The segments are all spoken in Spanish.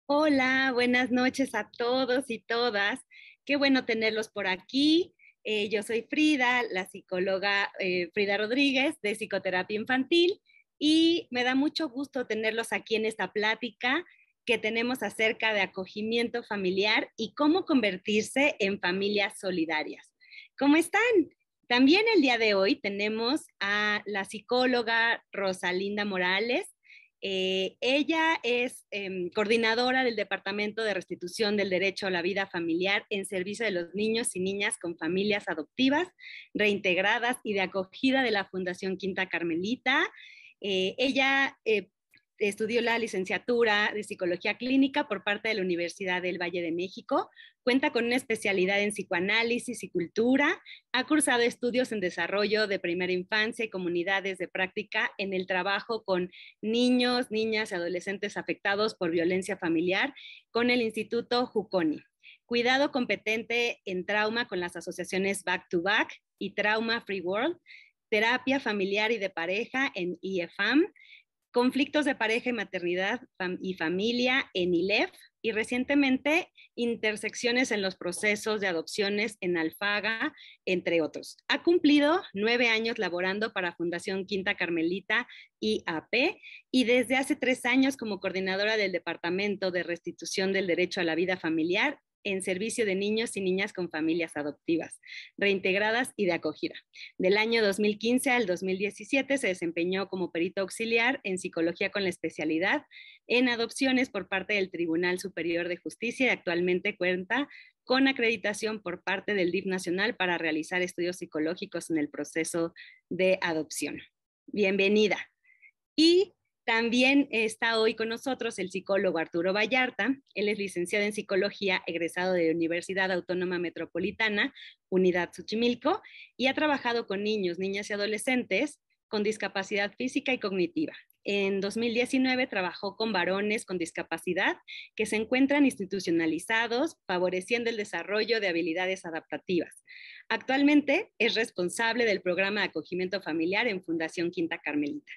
Hola, buenas noches a todos y todas. Qué bueno tenerlos por aquí. Yo soy Frida, la psicóloga Frida Rodríguez de Psicoterapia Infantil y me da mucho gusto tenerlos aquí en esta plática que tenemos acerca de acogimiento familiar y cómo convertirse en familias solidarias. ¿Cómo están? También el día de hoy tenemos a la psicóloga Rosalinda Morales. Ella es coordinadora del Departamento de Restitución del Derecho a la Vida Familiar en servicio de los niños y niñas con familias adoptivas, reintegradas y de acogida de la Fundación Quinta Carmelita. Ella estudió la licenciatura de Psicología Clínica por parte de la Universidad del Valle de México, cuenta con una especialidad en psicoanálisis y cultura, ha cursado estudios en desarrollo de primera infancia y comunidades de práctica en el trabajo con niños, niñas y adolescentes afectados por violencia familiar con el Instituto Juconi. Cuidado competente en trauma con las asociaciones Back to Back y Trauma Free World, terapia familiar y de pareja en IEFAM, conflictos de pareja y maternidad y familia en ILEF y recientemente intersecciones en los procesos de adopciones en Alfaga, entre otros. Ha cumplido 9 años laborando para Fundación Quinta Carmelita IAP y desde hace 3 años como coordinadora del Departamento de Restitución del Derecho a la Vida Familiar en servicio de niños y niñas con familias adoptivas, reintegradas y de acogida. Del año 2015 al 2017 se desempeñó como perito auxiliar en psicología con la especialidad en adopciones por parte del Tribunal Superior de Justicia y actualmente cuenta con acreditación por parte del DIF Nacional para realizar estudios psicológicos en el proceso de adopción. Bienvenida. Y también está hoy con nosotros el psicólogo Arturo Vallarta. Él es licenciado en psicología, egresado de la Universidad Autónoma Metropolitana, Unidad Xochimilco, y ha trabajado con niños, niñas y adolescentes con discapacidad física y cognitiva. En 2019 trabajó con varones con discapacidad que se encuentran institucionalizados, favoreciendo el desarrollo de habilidades adaptativas. Actualmente es responsable del programa de acogimiento familiar en Fundación Quinta Carmelita.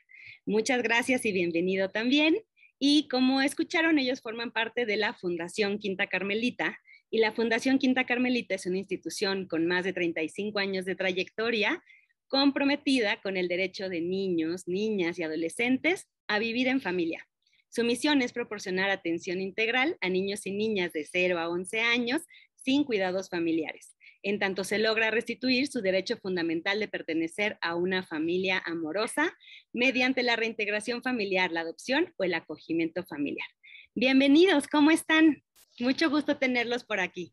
Muchas gracias y bienvenido también. Y como escucharon, ellos forman parte de la Fundación Quinta Carmelita. Y la Fundación Quinta Carmelita es una institución con más de 35 años de trayectoria, comprometida con el derecho de niños, niñas y adolescentes a vivir en familia. Su misión es proporcionar atención integral a niños y niñas de 0 a 11 años sin cuidados familiares, en tanto se logra restituir su derecho fundamental de pertenecer a una familia amorosa mediante la reintegración familiar, la adopción o el acogimiento familiar. Bienvenidos, ¿cómo están? Mucho gusto tenerlos por aquí.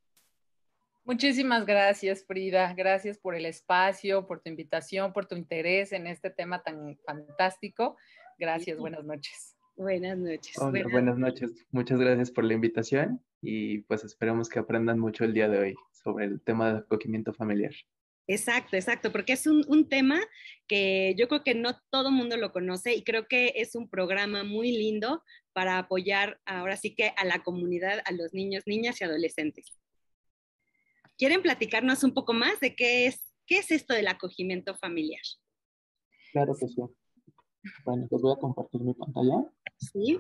Muchísimas gracias, Frida. Gracias por el espacio, por tu invitación, por tu interés en este tema tan fantástico. Gracias, buenas noches. Buenas noches. Hola, buenas noches. Muchas gracias por la invitación y pues esperamos que aprendan mucho el día de hoy sobre el tema de acogimiento familiar. Exacto, porque es un tema que yo creo que no todo el mundo lo conoce y creo que es un programa muy lindo para apoyar ahora sí que a la comunidad, a los niños, niñas y adolescentes. ¿Quieren platicarnos un poco más de qué es esto del acogimiento familiar? Claro que sí. Bueno, pues voy a compartir mi pantalla. Sí,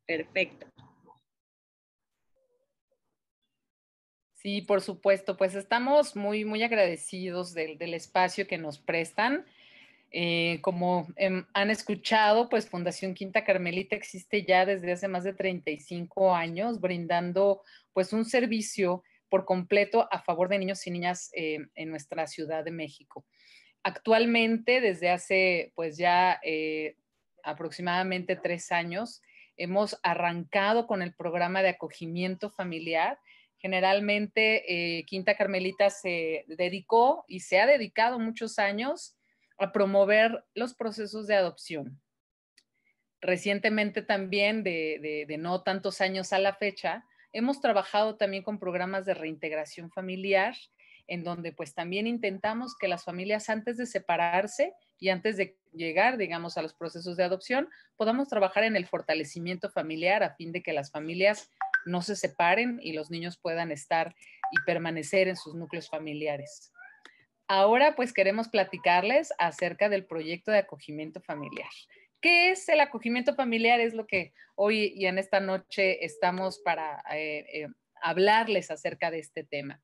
perfecto. Sí, por supuesto, pues estamos muy agradecidos del espacio que nos prestan. Como han escuchado, pues Fundación Quinta Carmelita existe ya desde hace más de 35 años, brindando pues un servicio por completo a favor de niños y niñas en nuestra Ciudad de México. Actualmente, desde hace pues ya aproximadamente 3 años, hemos arrancado con el programa de acogimiento familiar. Generalmente, Quinta Carmelita se dedicó y se ha dedicado muchos años a promover los procesos de adopción. Recientemente también, de no tantos años a la fecha, hemos trabajado también con programas de reintegración familiar, en donde pues también intentamos que las familias antes de separarse y antes de llegar, digamos, a los procesos de adopción, podamos trabajar en el fortalecimiento familiar a fin de que las familias no se separen y los niños puedan estar y permanecer en sus núcleos familiares. Ahora pues queremos platicarles acerca del proyecto de acogimiento familiar. ¿Qué es el acogimiento familiar? Es lo que hoy y en esta noche estamos para hablarles acerca de este tema.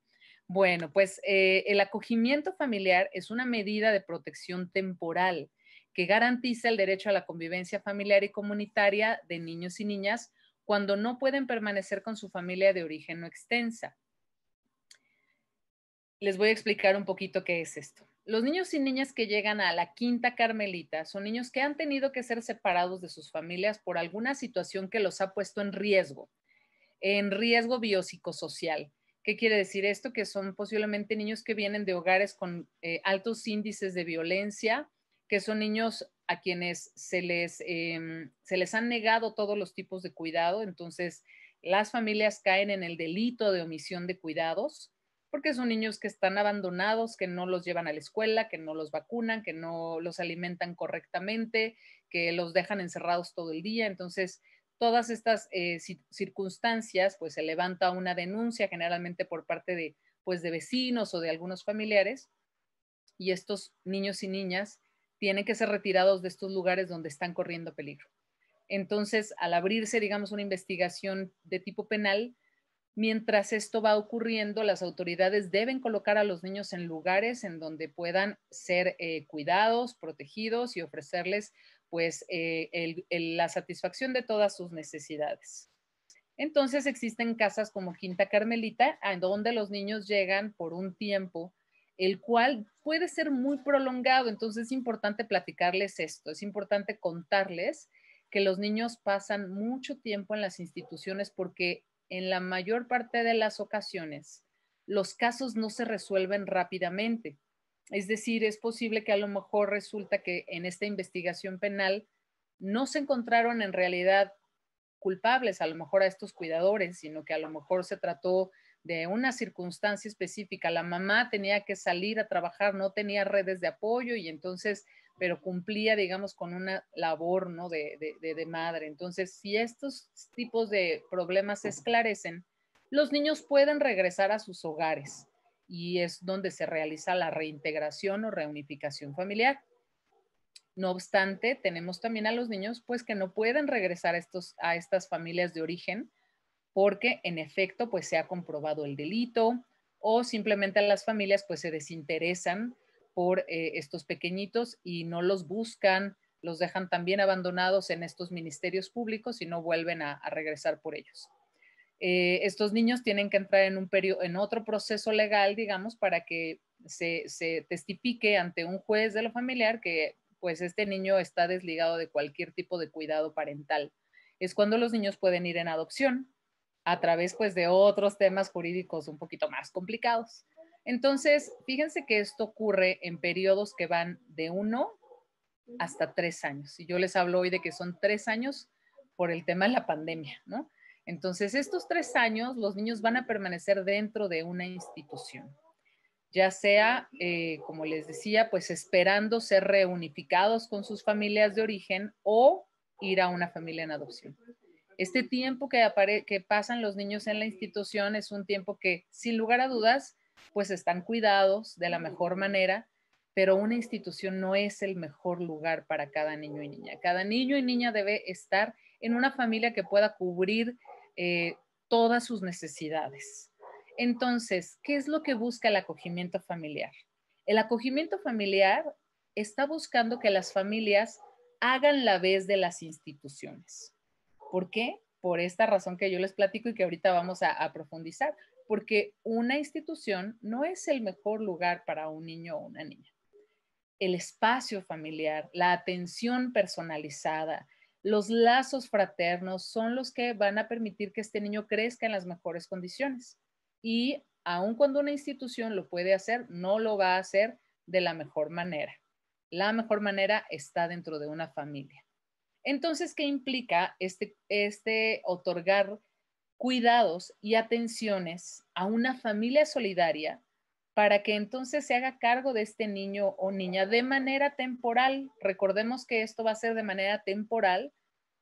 Bueno, pues el acogimiento familiar es una medida de protección temporal que garantiza el derecho a la convivencia familiar y comunitaria de niños y niñas cuando no pueden permanecer con su familia de origen o extensa. Les voy a explicar un poquito qué es esto. Los niños y niñas que llegan a la Quinta Carmelita son niños que han tenido que ser separados de sus familias por alguna situación que los ha puesto en riesgo biopsicosocial. ¿Qué quiere decir esto? Que son posiblemente niños que vienen de hogares con altos índices de violencia, que son niños a quienes se les han negado todos los tipos de cuidado, entonces las familias caen en el delito de omisión de cuidados, porque son niños que están abandonados, que no los llevan a la escuela, que no los vacunan, que no los alimentan correctamente, que los dejan encerrados todo el día. Entonces, todas estas circunstancias, pues se levanta una denuncia generalmente por parte de, pues, de vecinos o de algunos familiares, y estos niños y niñas tienen que ser retirados de estos lugares donde están corriendo peligro. Entonces, al abrirse, digamos, una investigación de tipo penal, mientras esto va ocurriendo, las autoridades deben colocar a los niños en lugares en donde puedan ser cuidados, protegidos y ofrecerles pues la satisfacción de todas sus necesidades. Entonces existen casas como Quinta Carmelita, en donde los niños llegan por un tiempo, el cual puede ser muy prolongado. Entonces es importante platicarles esto, es importante contarles que los niños pasan mucho tiempo en las instituciones porque en la mayor parte de las ocasiones los casos no se resuelven rápidamente. Es decir, es posible que a lo mejor resulta que en esta investigación penal no se encontraron en realidad culpables a lo mejor a estos cuidadores, sino que a lo mejor se trató de una circunstancia específica. La mamá tenía que salir a trabajar, no tenía redes de apoyo y entonces, pero cumplía, digamos, con una labor, ¿no? de madre. Entonces, si estos tipos de problemas se esclarecen, los niños pueden regresar a sus hogares y es donde se realiza la reintegración o reunificación familiar. No obstante, tenemos también a los niños pues que no pueden regresar a estas familias de origen porque en efecto pues se ha comprobado el delito o simplemente las familias pues se desinteresan por estos pequeñitos y no los buscan, los dejan también abandonados en estos ministerios públicos y no vuelven a regresar por ellos. Estos niños tienen que entrar en otro proceso legal, digamos, para que se testifique ante un juez de lo familiar que pues este niño está desligado de cualquier tipo de cuidado parental. Es cuando los niños pueden ir en adopción a través pues de otros temas jurídicos un poquito más complicados. Entonces, fíjense que esto ocurre en periodos que van de 1 hasta 3 años. Y yo les hablo hoy de que son 3 años por el tema de la pandemia, ¿no? Entonces, estos 3 años los niños van a permanecer dentro de una institución, ya sea, como les decía, pues esperando ser reunificados con sus familias de origen o ir a una familia en adopción. Este tiempo que pasan los niños en la institución es un tiempo que, sin lugar a dudas, pues están cuidados de la mejor manera, pero una institución no es el mejor lugar para cada niño y niña. Cada niño y niña debe estar en una familia que pueda cubrir todas sus necesidades. Entonces, ¿qué es lo que busca el acogimiento familiar? El acogimiento familiar está buscando que las familias hagan la vez de las instituciones. ¿Por qué? Por esta razón que yo les platico y que ahorita vamos a profundizar, porque una institución no es el mejor lugar para un niño o una niña. El espacio familiar, la atención personalizada, los lazos fraternos son los que van a permitir que este niño crezca en las mejores condiciones. Y aun cuando una institución lo puede hacer, no lo va a hacer de la mejor manera. La mejor manera está dentro de una familia. Entonces, ¿qué implica este otorgar cuidados y atenciones a una familia solidaria para que entonces se haga cargo de este niño o niña de manera temporal? Recordemos que esto va a ser de manera temporal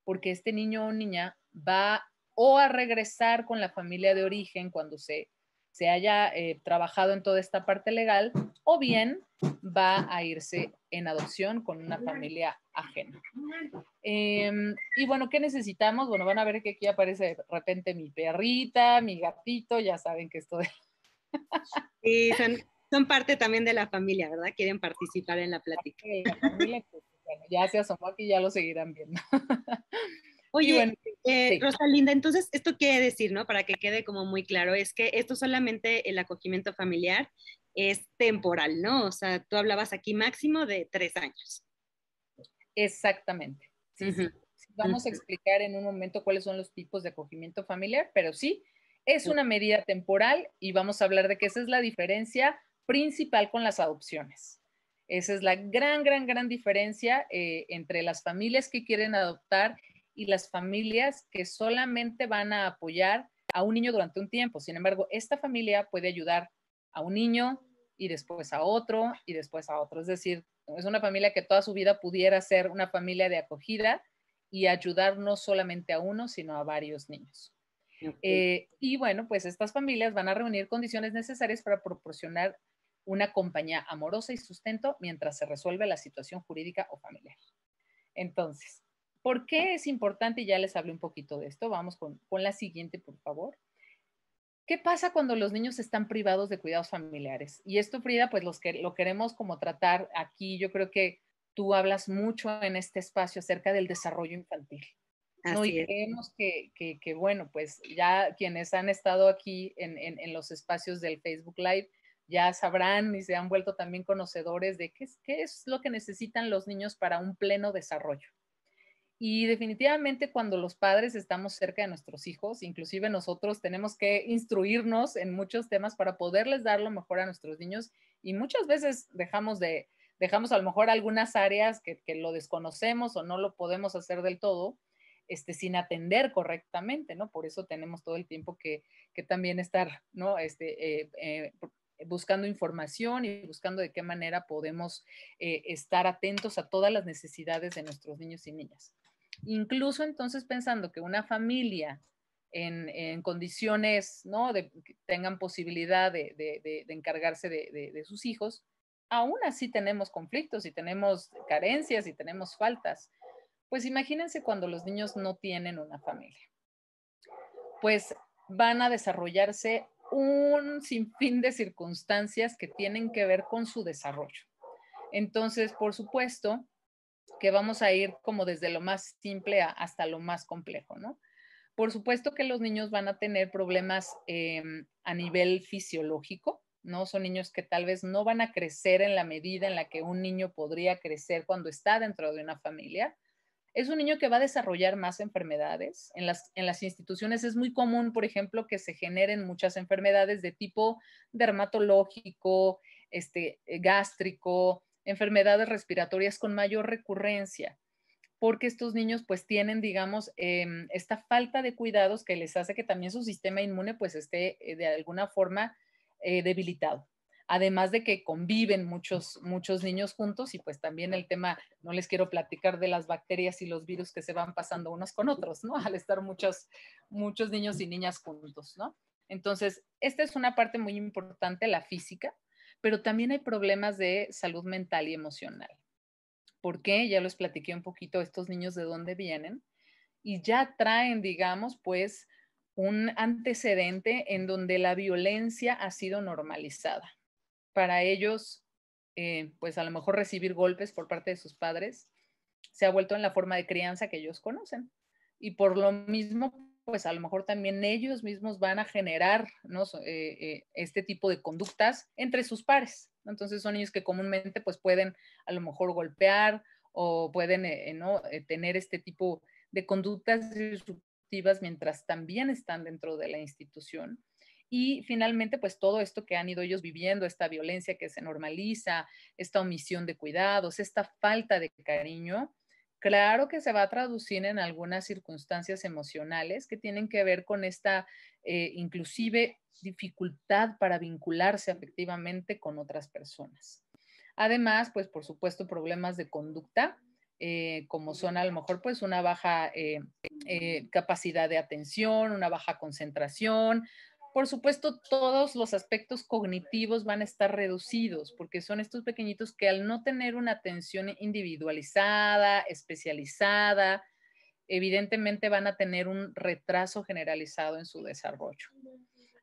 porque este niño o niña va o a regresar con la familia de origen cuando se se haya trabajado en toda esta parte legal, o bien va a irse en adopción con una familia ajena. Y bueno, ¿qué necesitamos? Bueno, van a ver que aquí aparece de repente mi perrita, mi gatito, ya saben que esto de... Sí, son parte también de la familia, ¿verdad? Quieren participar en la plática. La familia, pues, bueno, ya se asomó aquí, ya lo seguirán viendo. Y Oye, bueno, sí. Rosalinda, entonces esto quiere decir, ¿no? Para que quede como muy claro, es que esto solamente el acogimiento familiar es temporal, ¿no? O sea, tú hablabas aquí máximo de 3 años. Exactamente. Sí, Ujú, sí. Vamos a ujú. explicar en un momento cuáles son los tipos de acogimiento familiar, pero sí, es una medida temporal y vamos a hablar de que esa es la diferencia principal con las adopciones. Esa es la gran, gran, gran diferencia entre las familias que quieren adoptar y las familias que solamente van a apoyar a un niño durante un tiempo. Sin embargo, esta familia puede ayudar a un niño y después a otro y después a otro. Es decir, es una familia que toda su vida pudiera ser una familia de acogida y ayudar no solamente a uno, sino a varios niños. Ok. Y bueno, pues estas familias van a reunir condiciones necesarias para proporcionar una compañía amorosa y sustento mientras se resuelve la situación jurídica o familiar. Entonces, ¿por qué es importante? Y ya les hablé un poquito de esto. Vamos con la siguiente, por favor. ¿Qué pasa cuando los niños están privados de cuidados familiares? Y esto, Frida, pues lo queremos como tratar aquí. Yo creo que tú hablas mucho en este espacio acerca del desarrollo infantil, ¿no? Y Así es. creemos que bueno, pues ya quienes han estado aquí en los espacios del Facebook Live ya sabrán y se han vuelto también conocedores de qué es lo que necesitan los niños para un pleno desarrollo. Y definitivamente cuando los padres estamos cerca de nuestros hijos, inclusive nosotros tenemos que instruirnos en muchos temas para poderles dar lo mejor a nuestros niños y muchas veces dejamos a lo mejor algunas áreas que lo desconocemos o no lo podemos hacer del todo, sin atender correctamente, ¿no? Por eso tenemos todo el tiempo que también estar, ¿no? Buscando información y buscando de qué manera podemos estar atentos a todas las necesidades de nuestros niños y niñas. Incluso entonces pensando que una familia en condiciones, ¿no? Que tengan posibilidad de encargarse de sus hijos, aún así tenemos conflictos y tenemos carencias y tenemos faltas. Pues imagínense cuando los niños no tienen una familia. Pues van a desarrollarse un sinfín de circunstancias que tienen que ver con su desarrollo. Entonces, por supuesto, que vamos a ir como desde lo más simple hasta lo más complejo, ¿no? Por supuesto que los niños van a tener problemas a nivel fisiológico, ¿no? Son niños que tal vez no van a crecer en la medida en la que un niño podría crecer cuando está dentro de una familia. Es un niño que va a desarrollar más enfermedades. En las instituciones es muy común, por ejemplo, que se generen muchas enfermedades de tipo dermatológico, gástrico, enfermedades respiratorias con mayor recurrencia, porque estos niños pues tienen, digamos, esta falta de cuidados que les hace que también su sistema inmune pues esté de alguna forma debilitado. Además de que conviven muchos niños juntos y pues también el tema, no les quiero platicar de las bacterias y los virus que se van pasando unos con otros, ¿no? Al estar muchos niños y niñas juntos, ¿no? Entonces, esta es una parte muy importante, la física, pero también hay problemas de salud mental y emocional. ¿Por qué? Ya les platiqué un poquito estos niños de dónde vienen y ya traen, digamos, pues un antecedente en donde la violencia ha sido normalizada. Para ellos, pues a lo mejor recibir golpes por parte de sus padres se ha vuelto en la forma de crianza que ellos conocen. Y por lo mismo, pues a lo mejor también ellos mismos van a generar, ¿no? Este tipo de conductas entre sus pares, ¿no? Entonces son niños que comúnmente pues pueden a lo mejor golpear o pueden ¿no? Tener este tipo de conductas disruptivas mientras también están dentro de la institución. Y finalmente, pues todo esto que han ido ellos viviendo, esta violencia que se normaliza, esta omisión de cuidados, esta falta de cariño, claro que se va a traducir en algunas circunstancias emocionales que tienen que ver con esta inclusive dificultad para vincularse afectivamente con otras personas. Además, pues por supuesto, problemas de conducta, como son a lo mejor pues una baja capacidad de atención, una baja concentración, Por supuesto, todos los aspectos cognitivos van a estar reducidos porque son estos pequeñitos que al no tener una atención individualizada, especializada, evidentemente van a tener un retraso generalizado en su desarrollo.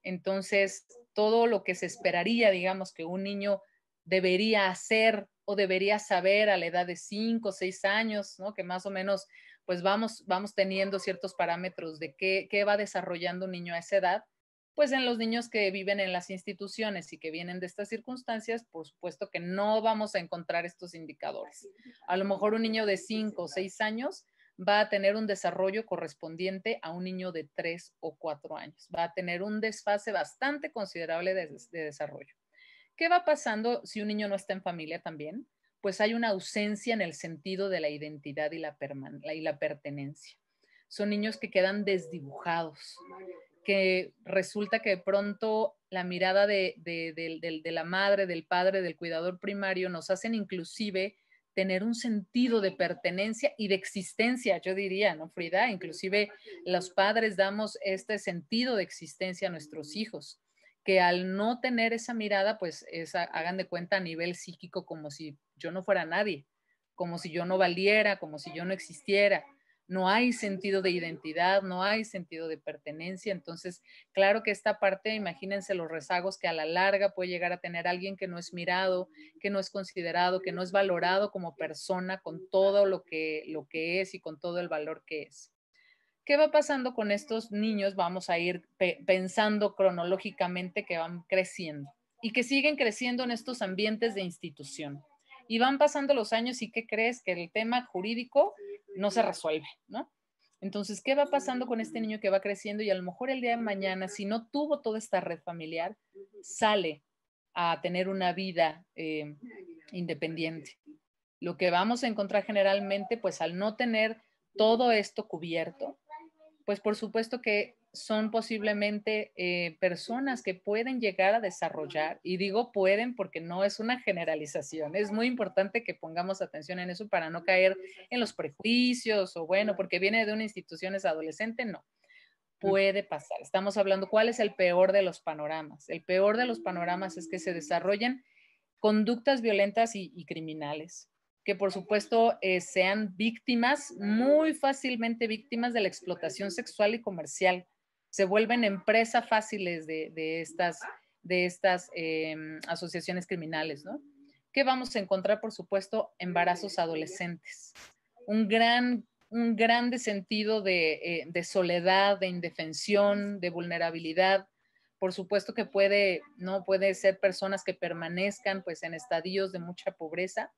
Entonces, todo lo que se esperaría, digamos, que un niño debería hacer o debería saber a la edad de 5 o 6 años, ¿no? Que más o menos pues vamos teniendo ciertos parámetros de qué va desarrollando un niño a esa edad, pues en los niños que viven en las instituciones y que vienen de estas circunstancias, por supuesto que no vamos a encontrar estos indicadores. A lo mejor un niño de 5 o 6 años va a tener un desarrollo correspondiente a un niño de 3 o 4 años. Va a tener un desfase bastante considerable de desarrollo. ¿Qué va pasando si un niño no está en familia también? Pues hay una ausencia en el sentido de la identidad y la pertenencia. Son niños que quedan desdibujados, que resulta que de pronto la mirada de la madre, del padre, del cuidador primario nos hacen inclusive tener un sentido de pertenencia y de existencia, yo diría, ¿no, Frida? Inclusive los padres damos este sentido de existencia a nuestros hijos, que al no tener esa mirada, pues hagan de cuenta a nivel psíquico como si yo no fuera nadie, como si yo no valiera, como si yo no existiera. No hay sentido de identidad, no hay sentido de pertenencia. Entonces, claro que esta parte, imagínense los rezagos que a la larga puede llegar a tener alguien que no es mirado, que no es considerado, que no es valorado como persona con todo lo que es y con todo el valor que es. ¿Qué va pasando con estos niños? Vamos a ir pensando cronológicamente que van creciendo y que siguen creciendo en estos ambientes de institución. Y van pasando los años y ¿qué crees? Que el tema jurídico no se resuelve, ¿no? Entonces, ¿qué va pasando con este niño que va creciendo y a lo mejor el día de mañana, si no tuvo toda esta red familiar, sale a tener una vida independiente? Lo que vamos a encontrar generalmente, pues al no tener todo esto cubierto, pues por supuesto que son posiblemente personas que pueden llegar a desarrollar, y digo pueden porque no es una generalización, es muy importante que pongamos atención en eso para no caer en los prejuicios o bueno, porque viene de una institución es adolescente, no, puede pasar. Estamos hablando, ¿cuál es el peor de los panoramas? El peor de los panoramas es que se desarrollen conductas violentas y criminales, que por supuesto sean víctimas, muy fácilmente víctimas de la explotación sexual y comercial. Se vuelven empresas fáciles de estas asociaciones criminales, ¿no? ¿Qué vamos a encontrar? Por supuesto, embarazos adolescentes. Un grande sentido de soledad, de indefensión, de vulnerabilidad. Por supuesto que no puede ser personas que permanezcan pues en estadios de mucha pobreza.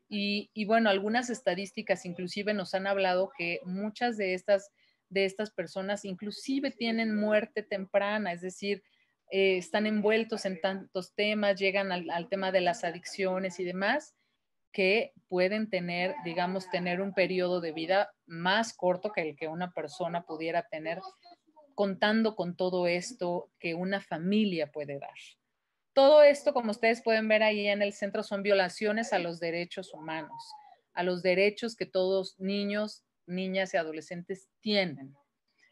Y bueno, algunas estadísticas inclusive nos han hablado que muchas de estas personas inclusive tienen muerte temprana, es decir, están envueltos en tantos temas, llegan al tema de las adicciones y demás, que pueden tener, digamos, tener un periodo de vida más corto que el que una persona pudiera tener contando con todo esto que una familia puede dar. Todo esto, como ustedes pueden ver ahí en el centro, son violaciones a los derechos humanos, a los derechos que todos niños, niñas y adolescentes tienen.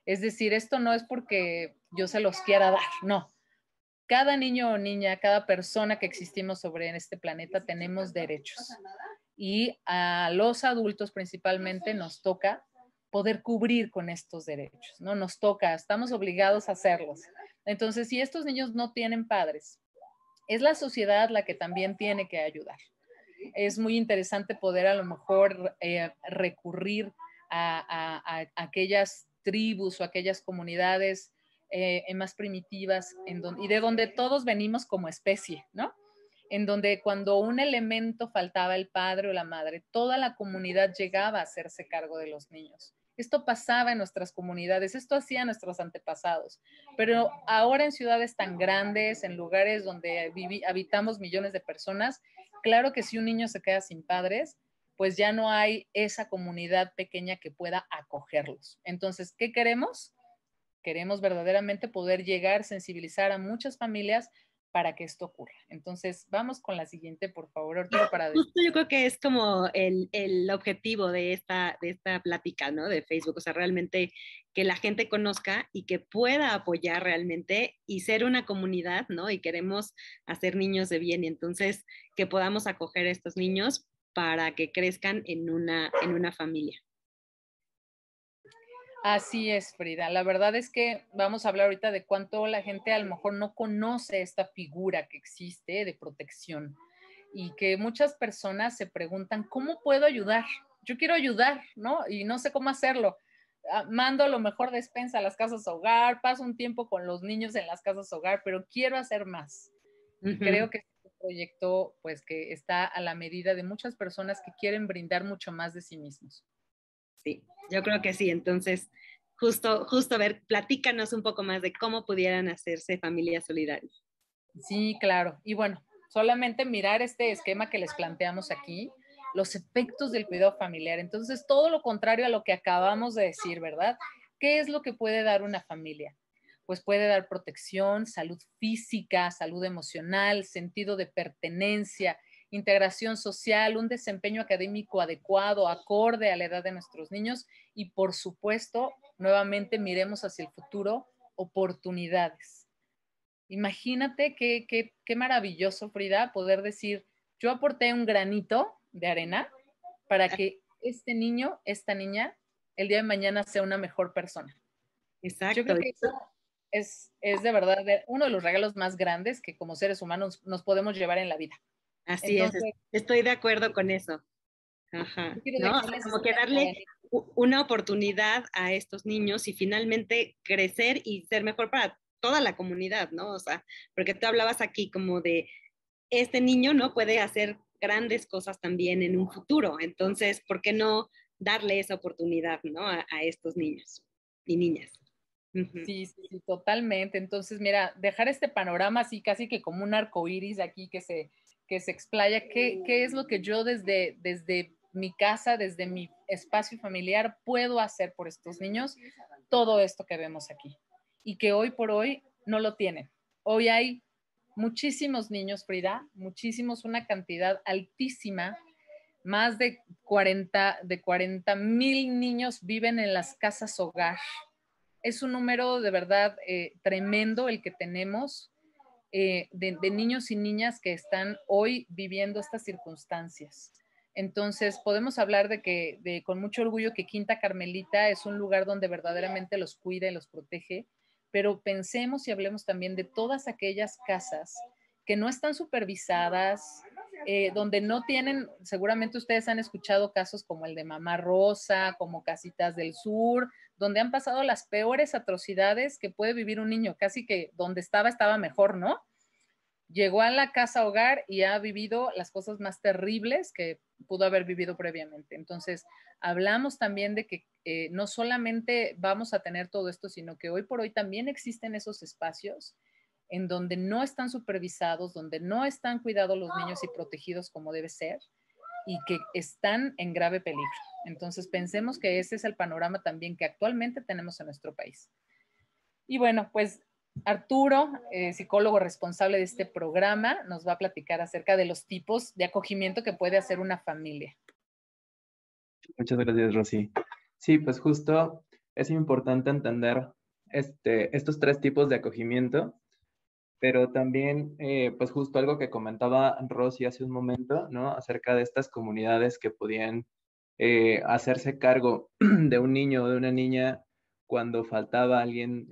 Es decir, esto no es porque yo se los quiera dar, no. Cada niño o niña, cada persona que existimos sobre este planeta tenemos derechos. Y a los adultos principalmente nos toca poder cubrir con estos derechos, ¿no? Nos toca, estamos obligados a hacerlos. Entonces, si estos niños no tienen padres, es la sociedad la que también tiene que ayudar. Es muy interesante poder a lo mejor recurrir a aquellas tribus o aquellas comunidades más primitivas y de donde todos venimos como especie, ¿no? En donde cuando un elemento faltaba el padre o la madre, toda la comunidad llegaba a hacerse cargo de los niños. Esto pasaba en nuestras comunidades, esto hacían nuestros antepasados, pero ahora en ciudades tan grandes, en lugares donde habitamos millones de personas, claro que si un niño se queda sin padres, pues ya no hay esa comunidad pequeña que pueda acogerlos. Entonces, ¿qué queremos? Queremos verdaderamente poder llegar, sensibilizar a muchas familias para que esto ocurra. Entonces, vamos con la siguiente, por favor, Arturo, para... Justo yo creo que es como el objetivo de esta plática, ¿no? De Facebook, o sea, realmente que la gente conozca y que pueda apoyar realmente y ser una comunidad, ¿no? Y queremos hacer niños de bien y entonces que podamos acoger a estos niños para que crezcan en una familia. Así es, Frida. La verdad es que vamos a hablar ahorita de cuánto la gente a lo mejor no conoce esta figura que existe de protección y que muchas personas se preguntan, ¿cómo puedo ayudar? Yo quiero ayudar, ¿no? Y no sé cómo hacerlo. Mando a lo mejor despensa a las casas hogar, paso un tiempo con los niños en las casas hogar, pero quiero hacer más. Y creo que es un proyecto pues que está a la medida de muchas personas que quieren brindar mucho más de sí mismos. Sí, yo creo que sí. Entonces, justo ver, platícanos un poco más de cómo pudieran hacerse familias solidarias. Sí, claro. Y bueno, solamente mirar este esquema que les planteamos aquí, los efectos del cuidado familiar. Entonces, todo lo contrario a lo que acabamos de decir, ¿verdad? ¿Qué es lo que puede dar una familia? Pues puede dar protección, salud física, salud emocional, sentido de pertenencia, integración social, un desempeño académico adecuado, acorde a la edad de nuestros niños y, por supuesto, nuevamente miremos hacia el futuro, oportunidades. Imagínate qué maravilloso, Frida, poder decir, yo aporté un granito de arena para que este niño, esta niña, el día de mañana sea una mejor persona. Yo Exacto. creo que eso es de verdad uno de los regalos más grandes que como seres humanos nos podemos llevar en la vida. Así Entonces, estoy de acuerdo con eso. yo Ajá, quiero ¿no? O sea, dejarles como que darle una oportunidad a estos niños y finalmente crecer y ser mejor para toda la comunidad, ¿no? O sea, porque tú hablabas aquí como de este niño, ¿no? Puede hacer grandes cosas también en un futuro. Entonces, ¿por qué no darle esa oportunidad, ¿no? A estos niños y niñas. Sí, sí, sí, totalmente. Entonces, mira, dejar este panorama así casi que como un arco iris aquí que se explaya, ¿qué es lo que yo desde mi casa, desde mi espacio familiar puedo hacer por estos niños? Todo esto que vemos aquí y que hoy por hoy no lo tienen. Hoy hay muchísimos niños, Frida, muchísimos, una cantidad altísima, más de 40,000 niños viven en las casas hogar. Es un número de verdad tremendo el que tenemos de niños y niñas que están hoy viviendo estas circunstancias. Entonces, podemos hablar con mucho orgullo que Quinta Carmelita es un lugar donde verdaderamente los cuida y los protege, pero pensemos y hablemos también de todas aquellas casas que no están supervisadas, donde no tienen, seguramente ustedes han escuchado casos como el de Mamá Rosa, como Casitas del Sur, donde han pasado las peores atrocidades que puede vivir un niño, casi que donde estaba mejor, ¿no? Llegó a la casa hogar y ha vivido las cosas más terribles que pudo haber vivido previamente. Entonces, hablamos también de que no solamente vamos a tener todo esto, sino que hoy por hoy también existen esos espacios en donde no están supervisados, donde no están cuidados los niños y protegidos como debe ser y que están en grave peligro. Entonces, pensemos que ese es el panorama también que actualmente tenemos en nuestro país. Y bueno, pues Arturo, psicólogo responsable de este programa, nos va a platicar acerca de los tipos de acogimiento que puede hacer una familia. Muchas gracias, Rosy. Sí, pues justo es importante entender estos tres tipos de acogimiento, pero también, pues justo algo que comentaba Rosy hace un momento, ¿no? Acerca de estas comunidades que podían hacerse cargo de un niño o de una niña cuando faltaba alguien,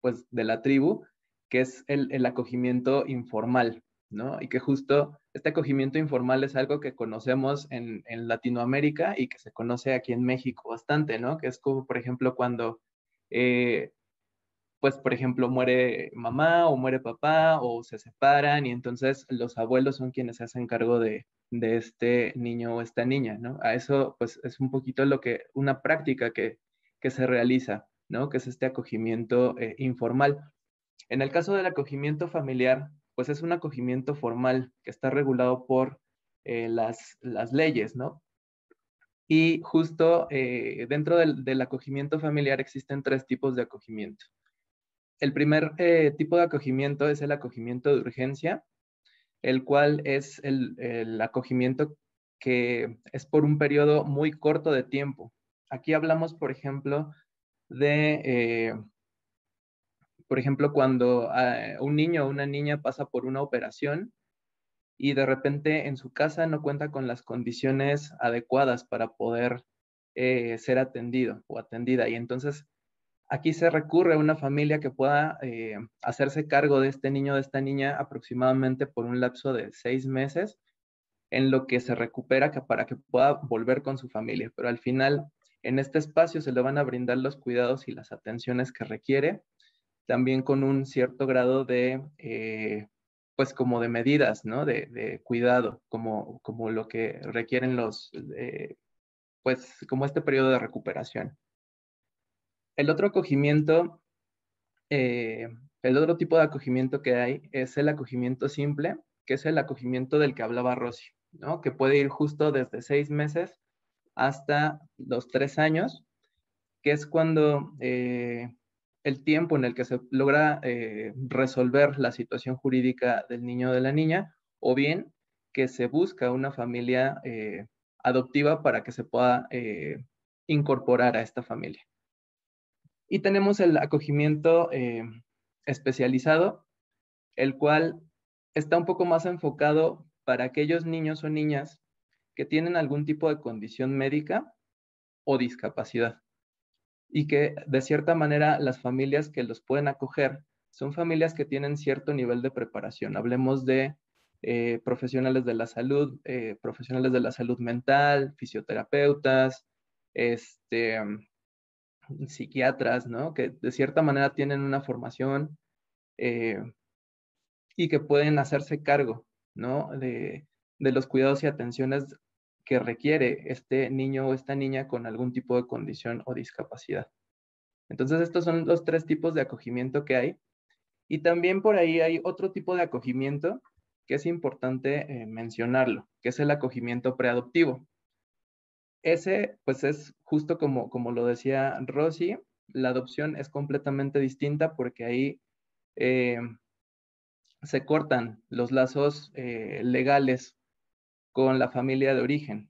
pues, de la tribu, que es el acogimiento informal, ¿no? Y que justo este acogimiento informal es algo que conocemos en Latinoamérica y que se conoce aquí en México bastante, ¿no? Que es como, por ejemplo, cuando, pues, por ejemplo, muere mamá o muere papá o se separan y entonces los abuelos son quienes se hacen cargo de este niño o esta niña, ¿no? A eso, pues, es un poquito una práctica que se realiza, ¿no? Que es este acogimiento informal. En el caso del acogimiento familiar, pues es un acogimiento formal que está regulado por las leyes, ¿no? Y justo dentro del acogimiento familiar existen tres tipos de acogimiento. El primer tipo de acogimiento es el acogimiento de urgencia, el cual es el acogimiento que es por un periodo muy corto de tiempo. Aquí hablamos, por ejemplo, cuando un niño o una niña pasa por una operación y de repente en su casa no cuenta con las condiciones adecuadas para poder ser atendido o atendida. Y entonces aquí se recurre a una familia que pueda hacerse cargo de este niño o de esta niña aproximadamente por un lapso de 6 meses, en lo que se recupera para que pueda volver con su familia. Pero al final, en este espacio se le van a brindar los cuidados y las atenciones que requiere, también con un cierto grado de, pues como de medidas, ¿no? De cuidado, como lo que requieren pues como este periodo de recuperación. El otro acogimiento, el otro tipo de acogimiento que hay es el acogimiento simple, que es el acogimiento del que hablaba Rosy, ¿no? Que puede ir justo desde 6 meses hasta los 3 años, que es cuando el tiempo en el que se logra resolver la situación jurídica del niño o de la niña, o bien que se busca una familia adoptiva para que se pueda incorporar a esta familia. Y tenemos el acogimiento especializado, el cual está un poco más enfocado para aquellos niños o niñas que tienen algún tipo de condición médica o discapacidad, y que de cierta manera las familias que los pueden acoger son familias que tienen cierto nivel de preparación. Hablemos de profesionales de la salud mental, fisioterapeutas, psiquiatras, ¿no? Que de cierta manera tienen una formación eh, y que pueden hacerse cargo, ¿no? De los cuidados y atenciones que requiere este niño o esta niña con algún tipo de condición o discapacidad. Entonces, estos son los 3 tipos de acogimiento que hay. Y también por ahí hay otro tipo de acogimiento que es importante mencionarlo, que es el acogimiento preadoptivo. Ese, pues es justo como lo decía Rosy, la adopción es completamente distinta porque ahí eh, se cortan los lazos legales con la familia de origen.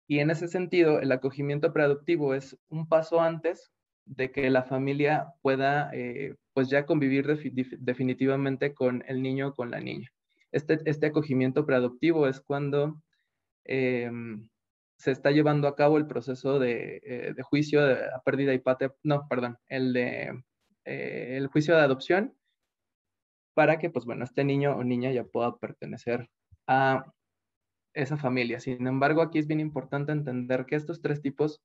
Y en ese sentido, el acogimiento preadoptivo es un paso antes de que la familia pueda, pues ya convivir definitivamente con el niño o con la niña. Este acogimiento preadoptivo es cuando se está llevando a cabo el proceso de juicio de pérdida y patria, no, perdón, el juicio de adopción, para que, pues bueno, este niño o niña ya pueda pertenecer a esa familia. Sin embargo, aquí es bien importante entender que estos 3 tipos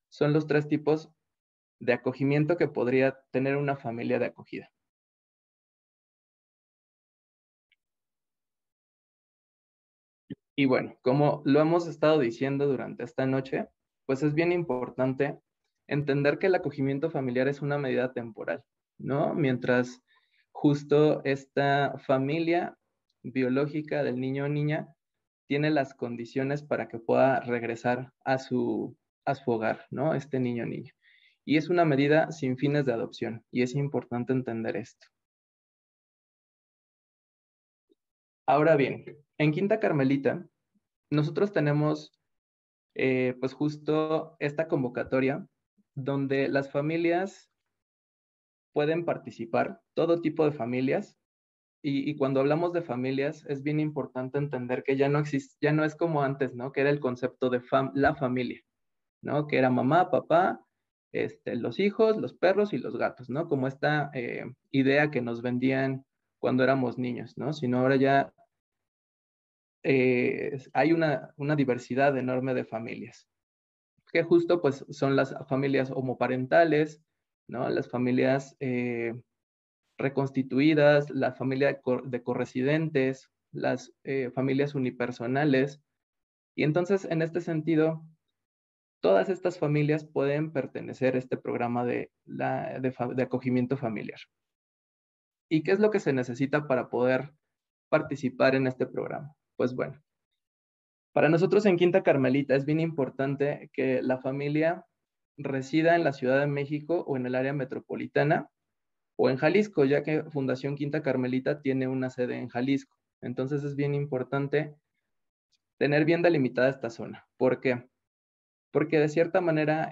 son los 3 tipos de acogimiento que podría tener una familia de acogida. Y bueno, como lo hemos estado diciendo durante esta noche, pues es bien importante entender que el acogimiento familiar es una medida temporal, ¿no? Mientras justo esta familia biológica del niño o niña tiene las condiciones para que pueda regresar a su hogar, ¿no? Este niño o niña. Y es una medida sin fines de adopción, y es importante entender esto. Ahora bien, en Quinta Carmelita, nosotros tenemos pues justo esta convocatoria donde las familias pueden participar, todo tipo de familias, y cuando hablamos de familias es bien importante entender que ya no existe, ya no es como antes, ¿no? Que era el concepto de la familia, ¿no? Que era mamá, papá, los hijos, los perros y los gatos, ¿no? Como esta idea que nos vendían cuando éramos niños, ¿no? Sino ahora ya hay una diversidad enorme de familias, que justo pues son las familias homoparentales, ¿no? Las familias reconstituidas, la familia de corresidentes, las familias unipersonales. Y entonces, en este sentido, todas estas familias pueden pertenecer a este programa de acogimiento familiar. ¿Y qué es lo que se necesita para poder participar en este programa? Pues bueno, para nosotros en Quinta Carmelita es bien importante que la familia resida en la Ciudad de México o en el área metropolitana o en Jalisco, ya que Fundación Quinta Carmelita tiene una sede en Jalisco. Entonces es bien importante tener bien delimitada esta zona. ¿Por qué? Porque de cierta manera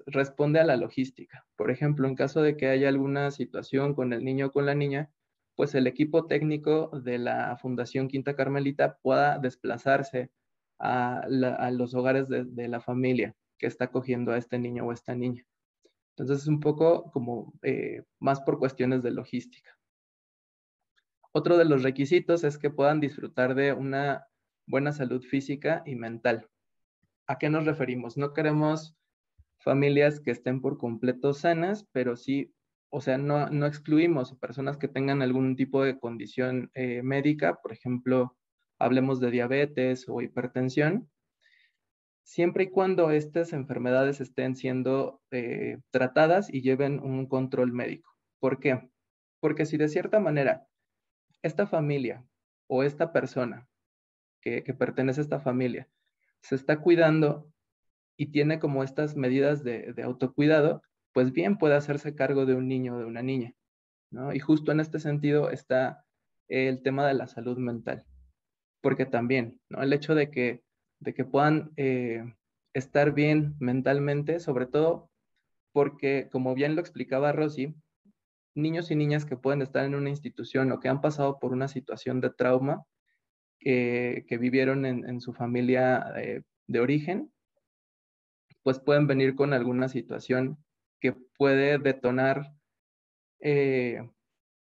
responde a la logística. Por ejemplo, en caso de que haya alguna situación con el niño o con la niña, pues el equipo técnico de la Fundación Quinta Carmelita pueda desplazarse a los hogares de la familia que está acogiendo a este niño o esta niña. Entonces es un poco como más por cuestiones de logística. Otro de los requisitos es que puedan disfrutar de una buena salud física y mental. ¿A qué nos referimos? No queremos familias que estén por completo sanas, pero sí, o sea, no excluimos personas que tengan algún tipo de condición médica, por ejemplo, hablemos de diabetes o hipertensión, siempre y cuando estas enfermedades estén siendo tratadas y lleven un control médico. ¿Por qué? Porque si de cierta manera esta familia o esta persona que pertenece a esta familia se está cuidando y tiene como estas medidas de autocuidado, pues bien puede hacerse cargo de un niño o de una niña, ¿no? Y justo en este sentido está el tema de la salud mental, porque también, ¿no? El hecho de que puedan estar bien mentalmente, sobre todo porque, como bien lo explicaba Rosy, niños y niñas que pueden estar en una institución o que han pasado por una situación de trauma que vivieron en su familia de origen, pues pueden venir con alguna situación que puede detonar, eh,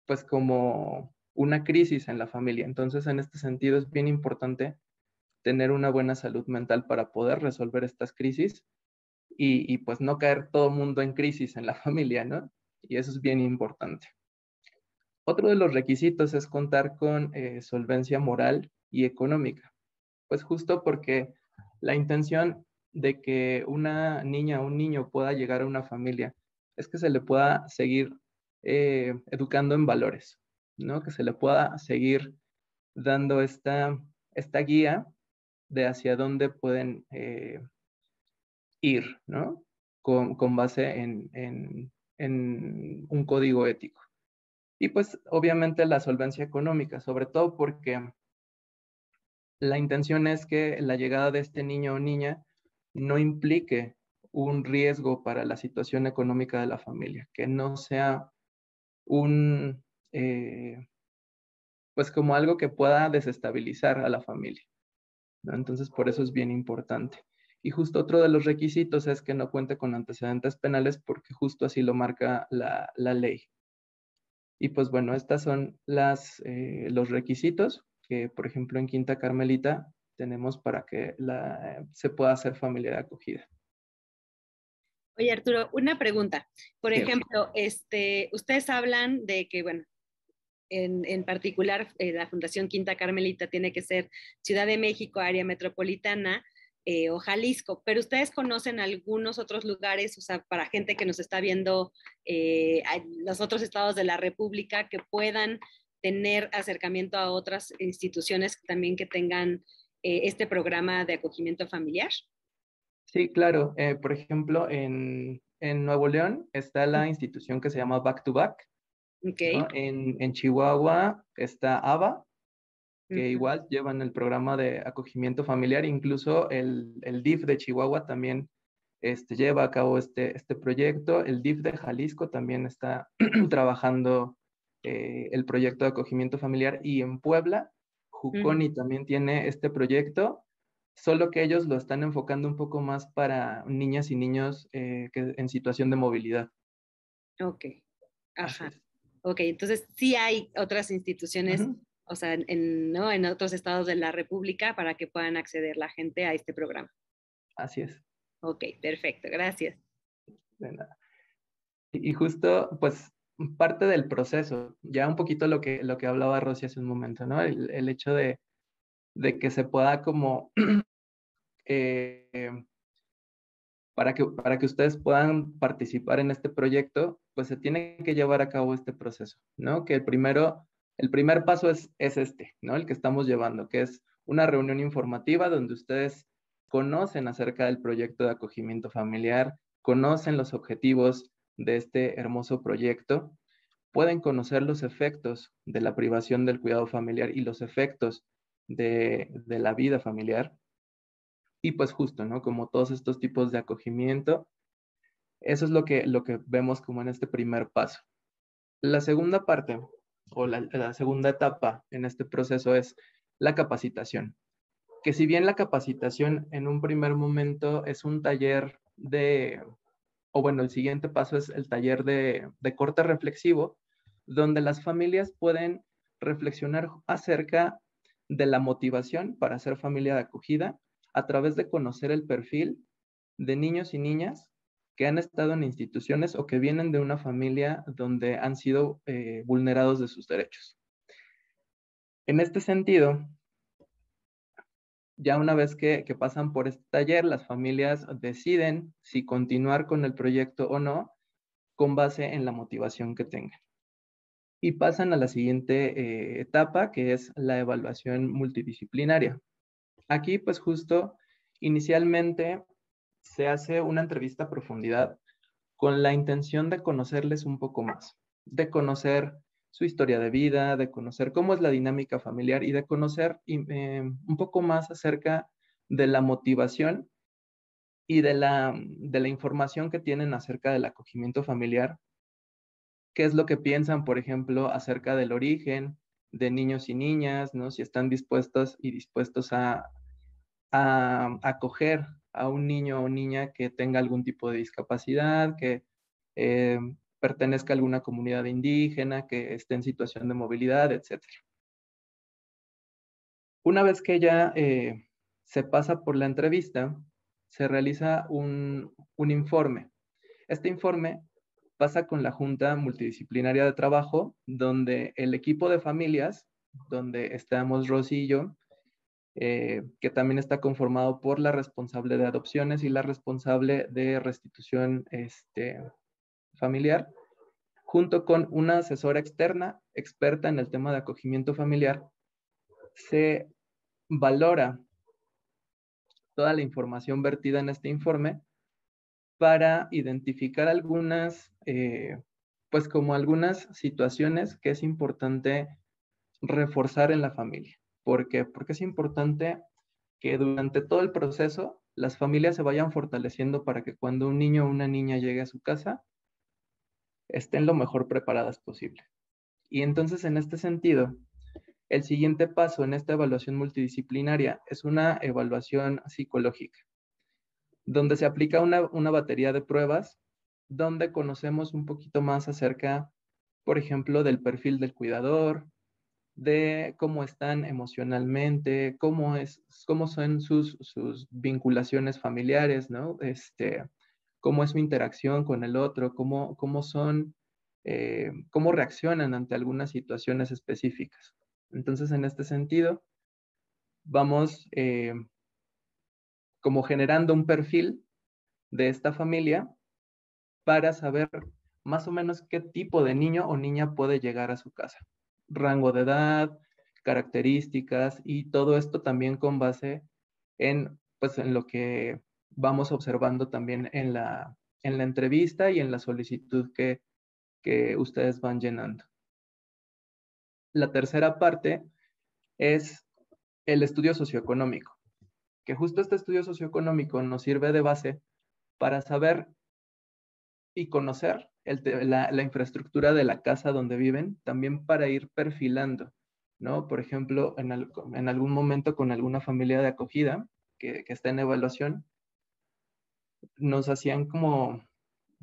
pues como una crisis en la familia. Entonces, en este sentido, es bien importante tener una buena salud mental para poder resolver estas crisis y pues no caer todo el mundo en crisis en la familia, ¿no? Y eso es bien importante. Otro de los requisitos es contar con solvencia moral y económica, pues justo porque la intención de que una niña o un niño pueda llegar a una familia es que se le pueda seguir educando en valores, ¿no? Que se le pueda seguir dando esta guía de hacia dónde pueden ir, ¿no? Con base en un código ético. Y pues obviamente la solvencia económica, sobre todo porque la intención es que la llegada de este niño o niña no implique un riesgo para la situación económica de la familia, que no sea un, pues como algo que pueda desestabilizar a la familia, ¿no? Entonces, por eso es bien importante. Y justo otro de los requisitos es que no cuente con antecedentes penales porque justo así lo marca la ley. Y pues bueno, estas son los requisitos que, por ejemplo, en Quinta Carmelita tenemos para que se pueda hacer familia de acogida. Oye, Arturo, una pregunta. Por Sí. ejemplo, ustedes hablan de que, bueno, en particular, la Fundación Quinta Carmelita tiene que ser Ciudad de México, área metropolitana, o Jalisco, pero ustedes conocen algunos otros lugares, o sea, para gente que nos está viendo, los otros estados de la República que puedan tener acercamiento a otras instituciones también que tengan este programa de acogimiento familiar. Sí, claro. Por ejemplo, en Nuevo León está la institución que se llama Back to Back, Ok. ¿no? En Chihuahua está ABA, que Ujú. igual llevan el programa de acogimiento familiar, incluso el DIF de Chihuahua también lleva a cabo este proyecto. El DIF de Jalisco también está trabajando el proyecto de acogimiento familiar y en Puebla, Juconi también tiene este proyecto, solo que ellos lo están enfocando un poco más para niñas y niños en situación de movilidad. Ok, Así ajá. es. Ok, entonces sí hay otras instituciones, Ujú. o sea, ¿no? En otros estados de la República para que puedan acceder la gente a este programa. Así es. Ok, perfecto, gracias. De nada. Y justo, pues, parte del proceso, ya un poquito lo que hablaba Rosy hace un momento, ¿no? El hecho de que se pueda como, eh, para que ustedes puedan participar en este proyecto, pues se tiene que llevar a cabo este proceso, ¿no? Que el primer paso es este, ¿no? El que estamos llevando, que es una reunión informativa donde ustedes conocen acerca del proyecto de acogimiento familiar, conocen los objetivos de este hermoso proyecto pueden conocer los efectos de la privación del cuidado familiar y los efectos de la vida familiar. Y pues justo, ¿no? Como todos estos tipos de acogimiento, eso es lo que vemos como en este primer paso. La segunda parte o la segunda etapa en este proceso es la capacitación. Que si bien la capacitación en un primer momento es un taller o bueno, el siguiente paso es el taller de corte reflexivo, donde las familias pueden reflexionar acerca de la motivación para ser familia de acogida a través de conocer el perfil de niños y niñas que han estado en instituciones o que vienen de una familia donde han sido vulnerados de sus derechos. En este sentido, ya una vez que pasan por este taller, las familias deciden si continuar con el proyecto o no, con base en la motivación que tengan. Y pasan a la siguiente etapa, que es la evaluación multidisciplinaria. Aquí, pues justo, inicialmente se hace una entrevista a profundidad con la intención de conocerles un poco más, de conocer su historia de vida, de conocer cómo es la dinámica familiar y de conocer un poco más acerca de la motivación y de la información que tienen acerca del acogimiento familiar. ¿Qué es lo que piensan, por ejemplo, acerca del origen de niños y niñas, ¿no? Si están dispuestos y dispuestos a acoger a un niño o niña que tenga algún tipo de discapacidad, que pertenezca a alguna comunidad indígena, que esté en situación de movilidad, etc. Una vez que ya se pasa por la entrevista, se realiza un informe. Este informe pasa con la Junta Multidisciplinaria de Trabajo, donde el equipo de familias, donde estamos Rosy y yo, que también está conformado por la responsable de adopciones y la responsable de restitución familiar, junto con una asesora externa, experta en el tema de acogimiento familiar, se valora toda la información vertida en este informe para identificar algunas, pues como algunas situaciones que es importante reforzar en la familia. ¿Por qué? Porque es importante que durante todo el proceso las familias se vayan fortaleciendo para que cuando un niño o una niña llegue a su casa, estén lo mejor preparadas posible. Y entonces, en este sentido, el siguiente paso en esta evaluación multidisciplinaria es una evaluación psicológica, donde se aplica una batería de pruebas, donde conocemos un poquito más acerca, por ejemplo, del perfil del cuidador, de cómo están emocionalmente, cómo son sus vinculaciones familiares, ¿no? Cómo es su interacción con el otro, cómo son, cómo reaccionan ante algunas situaciones específicas. Entonces, en este sentido, vamos como generando un perfil de esta familia para saber más o menos qué tipo de niño o niña puede llegar a su casa. Rango de edad, características y todo esto también con base pues, en lo que vamos observando también en la entrevista y en la solicitud que ustedes van llenando. La tercera parte es el estudio socioeconómico, que justo este estudio socioeconómico nos sirve de base para saber y conocer la infraestructura de la casa donde viven, también para ir perfilando, ¿no? Por ejemplo, en algún momento con alguna familia de acogida que está en evaluación, nos hacían como,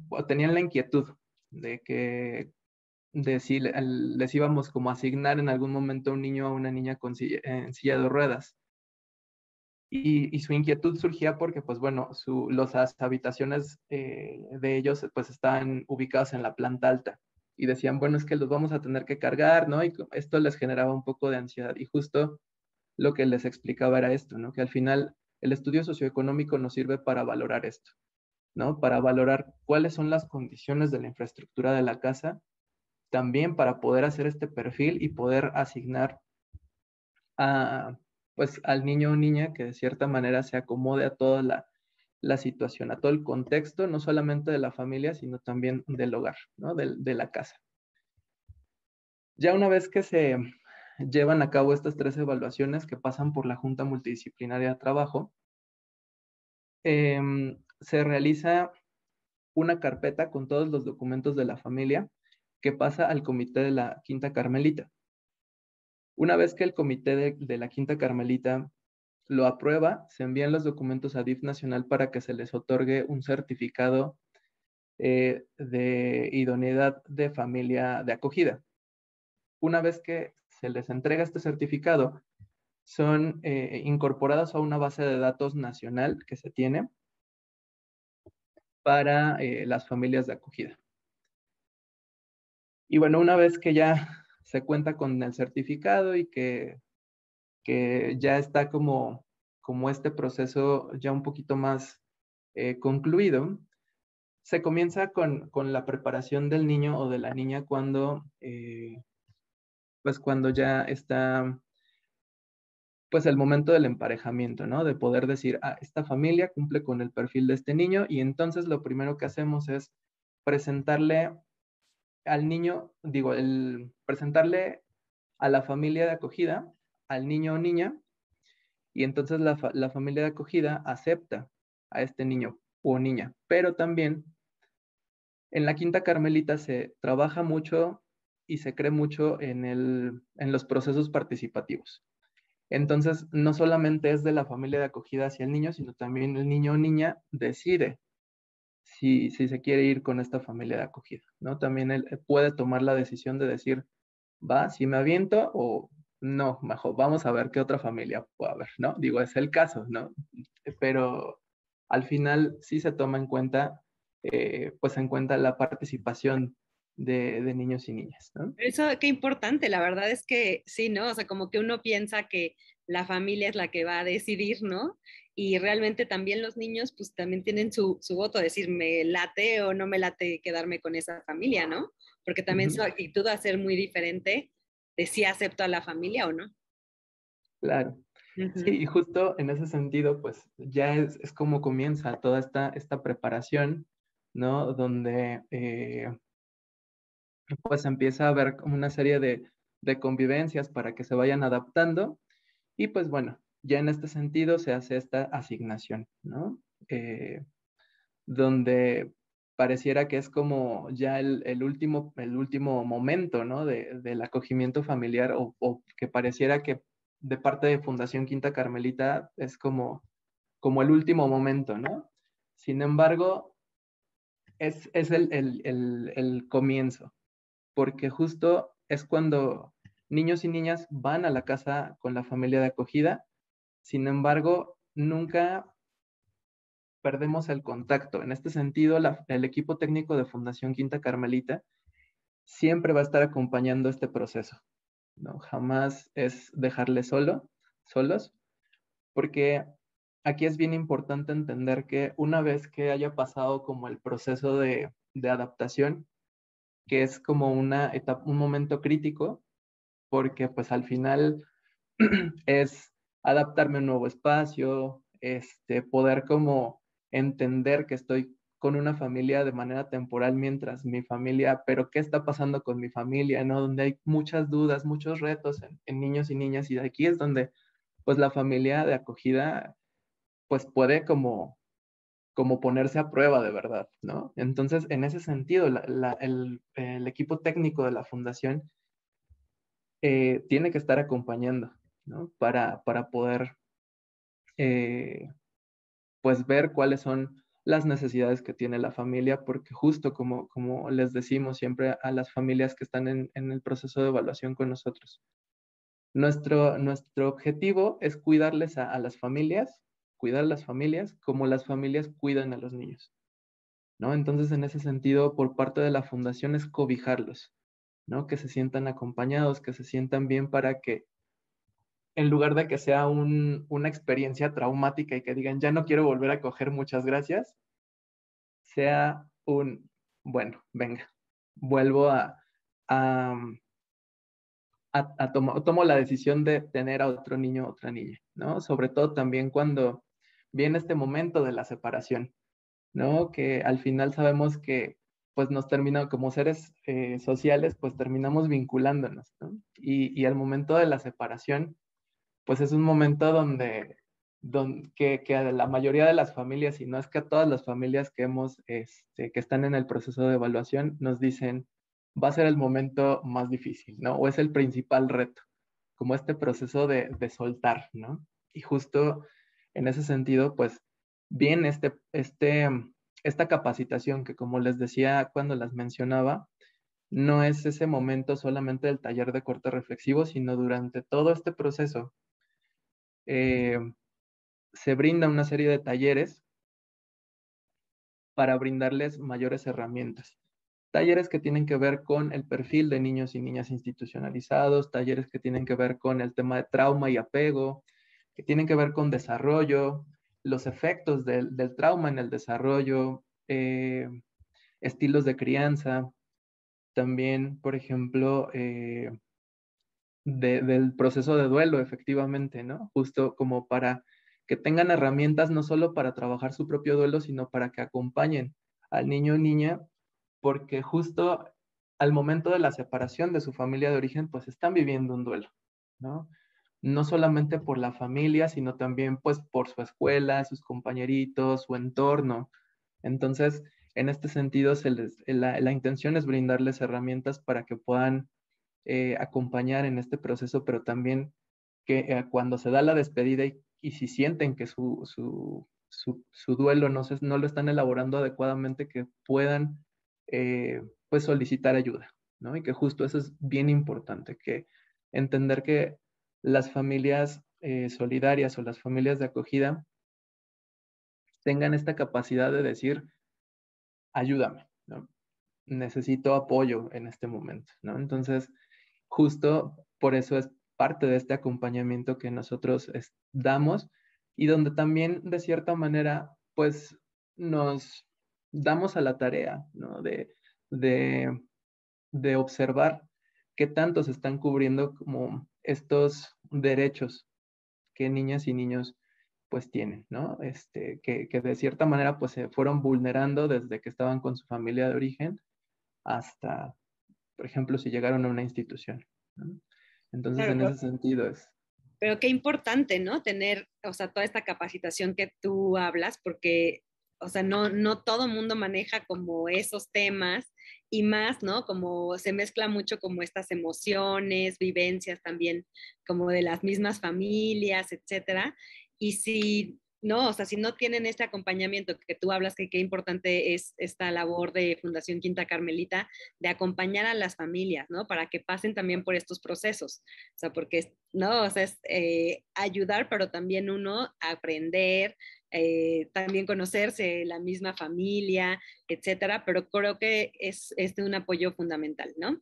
o tenían la inquietud de si les íbamos como a asignar en algún momento a un niño o una niña en silla de ruedas. Y su inquietud surgía porque, pues bueno, las habitaciones de ellos pues estaban ubicadas en la planta alta y decían, bueno, es que los vamos a tener que cargar, ¿no? Y esto les generaba un poco de ansiedad y justo lo que les explicaba era esto, ¿no? Que al final el estudio socioeconómico nos sirve para valorar esto, ¿no? Para valorar cuáles son las condiciones de la infraestructura de la casa, también para poder hacer este perfil y poder asignar pues al niño o niña que de cierta manera se acomode a toda la situación, a todo el contexto, no solamente de la familia, sino también del hogar, ¿no? De la casa. Ya una vez que se llevan a cabo estas 3 evaluaciones que pasan por la Junta Multidisciplinaria de Trabajo, se realiza una carpeta con todos los documentos de la familia que pasa al comité de la Quinta Carmelita. Una vez que el comité de la Quinta Carmelita lo aprueba, se envían los documentos a DIF Nacional para que se les otorgue un certificado de idoneidad de familia de acogida. Una vez que se les entrega este certificado, son incorporadas a una base de datos nacional que se tiene para las familias de acogida. Y bueno, una vez que ya se cuenta con el certificado y que ya está como este proceso ya un poquito más concluido, se comienza con la preparación del niño o de la niña cuando, pues cuando ya está pues el momento del emparejamiento, ¿no? De poder decir, ah, esta familia cumple con el perfil de este niño y entonces lo primero que hacemos es presentarle al niño, digo, presentarle a la familia de acogida, al niño o niña, y entonces la familia de acogida acepta a este niño o niña. Pero también en la Quinta Carmelita se trabaja mucho y se cree mucho en los procesos participativos. Entonces, no solamente es de la familia de acogida hacia el niño, sino también el niño o niña decide si se quiere ir con esta familia de acogida, ¿no? También él puede tomar la decisión de decir, va, si me aviento o no, mejor vamos a ver qué otra familia puede haber, ¿no? Digo, es el caso, ¿no? Pero al final sí se toma en cuenta, pues en cuenta la participación de niños y niñas, ¿no? Eso, qué importante, la verdad es que sí, ¿no? O sea, como que uno piensa que la familia es la que va a decidir, ¿no? Y realmente también los niños, pues también tienen su voto, decir, me late o no me late quedarme con esa familia, ¿no? Porque también su actitud va a ser muy diferente de si acepto a la familia o no. Claro. Sí, y justo en ese sentido, pues ya es como comienza toda esta preparación, ¿no? Donde pues empieza a haber como una serie de convivencias para que se vayan adaptando y pues bueno, ya en este sentido se hace esta asignación, ¿no? Donde pareciera que es como ya el último momento, ¿no? Del acogimiento familiar o que pareciera que de parte de Fundación Quinta Carmelita es como el último momento, ¿no? Sin embargo, es el comienzo, porque justo es cuando niños y niñas van a la casa con la familia de acogida, sin embargo, nunca perdemos el contacto. En este sentido, el equipo técnico de Fundación Quinta Carmelita siempre va a estar acompañando este proceso, ¿no? Jamás es dejarle solos, porque aquí es bien importante entender que una vez que haya pasado como el proceso de adaptación, que es como una etapa, un momento crítico, porque pues al final es adaptarme a un nuevo espacio, poder como entender que estoy con una familia de manera temporal mientras mi familia, pero ¿qué está pasando con mi familia? ¿No? Donde hay muchas dudas, muchos retos en niños y niñas y aquí es donde pues la familia de acogida pues puede como ponerse a prueba de verdad, ¿no? Entonces, en ese sentido, el equipo técnico de la fundación tiene que estar acompañando, ¿no? Para poder, pues, ver cuáles son las necesidades que tiene la familia, porque justo como les decimos siempre a las familias que están en el proceso de evaluación con nosotros, nuestro objetivo es cuidarles a las familias, cuidar a las familias como las familias cuidan a los niños, ¿no? Entonces, en ese sentido, por parte de la fundación es cobijarlos, ¿no? Que se sientan acompañados, que se sientan bien para que en lugar de que sea una experiencia traumática y que digan, ya no quiero volver a coger, muchas gracias, sea bueno, venga, vuelvo a, tomo la decisión de tener a otro niño o otra niña, ¿no? Sobre todo también cuando viene este momento de la separación, ¿no? Que al final sabemos que pues nos termina, como seres sociales, pues terminamos vinculándonos, ¿no? Y al momento de la separación, pues es un momento que a la mayoría de las familias, y no es que a todas las familias que que están en el proceso de evaluación, nos dicen, va a ser el momento más difícil, ¿no? O es el principal reto, como este proceso de soltar, ¿no? Y justo en ese sentido, pues, viene esta capacitación que, como les decía cuando las mencionaba, no es ese momento solamente del taller de corte reflexivo, sino durante todo este proceso eh, se brinda una serie de talleres para brindarles mayores herramientas. Talleres que tienen que ver con el perfil de niños y niñas institucionalizados, talleres que tienen que ver con el tema de trauma y apego, que tienen que ver con desarrollo, los efectos del trauma en el desarrollo, estilos de crianza, también, por ejemplo, del proceso de duelo, efectivamente, ¿no? Justo como para que tengan herramientas no solo para trabajar su propio duelo, sino para que acompañen al niño o niña, porque justo al momento de la separación de su familia de origen, pues están viviendo un duelo, ¿no? No solamente por la familia, sino también pues por su escuela, sus compañeritos, su entorno. Entonces, en este sentido, la intención es brindarles herramientas para que puedan acompañar en este proceso, pero también que cuando se da la despedida y si sienten que su duelo no lo están elaborando adecuadamente, que puedan pues solicitar ayuda, ¿no? Y que justo eso es bien importante, que entender que las familias solidarias o las familias de acogida tengan esta capacidad de decir, ayúdame, ¿no? Necesito apoyo en este momento, ¿no? Entonces, justo por eso es parte de este acompañamiento que nosotros damos y donde también de cierta manera pues nos damos a la tarea, ¿no? De, de observar qué tanto se están cubriendo como estos derechos que niñas y niños pues tienen, ¿no? Que de cierta manera pues se fueron vulnerando desde que estaban con su familia de origen hasta, por ejemplo, si llegaron a una institución, ¿no? Entonces, Claro, en ese sentido es. pero qué importante, ¿no? Tener, o sea, toda esta capacitación que tú hablas, porque, o sea, no todo mundo maneja como esos temas y más, ¿no? Como se mezcla mucho como estas emociones, vivencias también, como de las mismas familias, etcétera. Y si no, o sea, si no tienen este acompañamiento que tú hablas, que qué importante es esta labor de Fundación Quinta Carmelita, de acompañar a las familias, ¿no? Para que pasen también por estos procesos. O sea, porque, no, o sea, es ayudar, pero también uno a aprender, también conocerse, la misma familia, etcétera, pero creo que es de un apoyo fundamental, ¿no?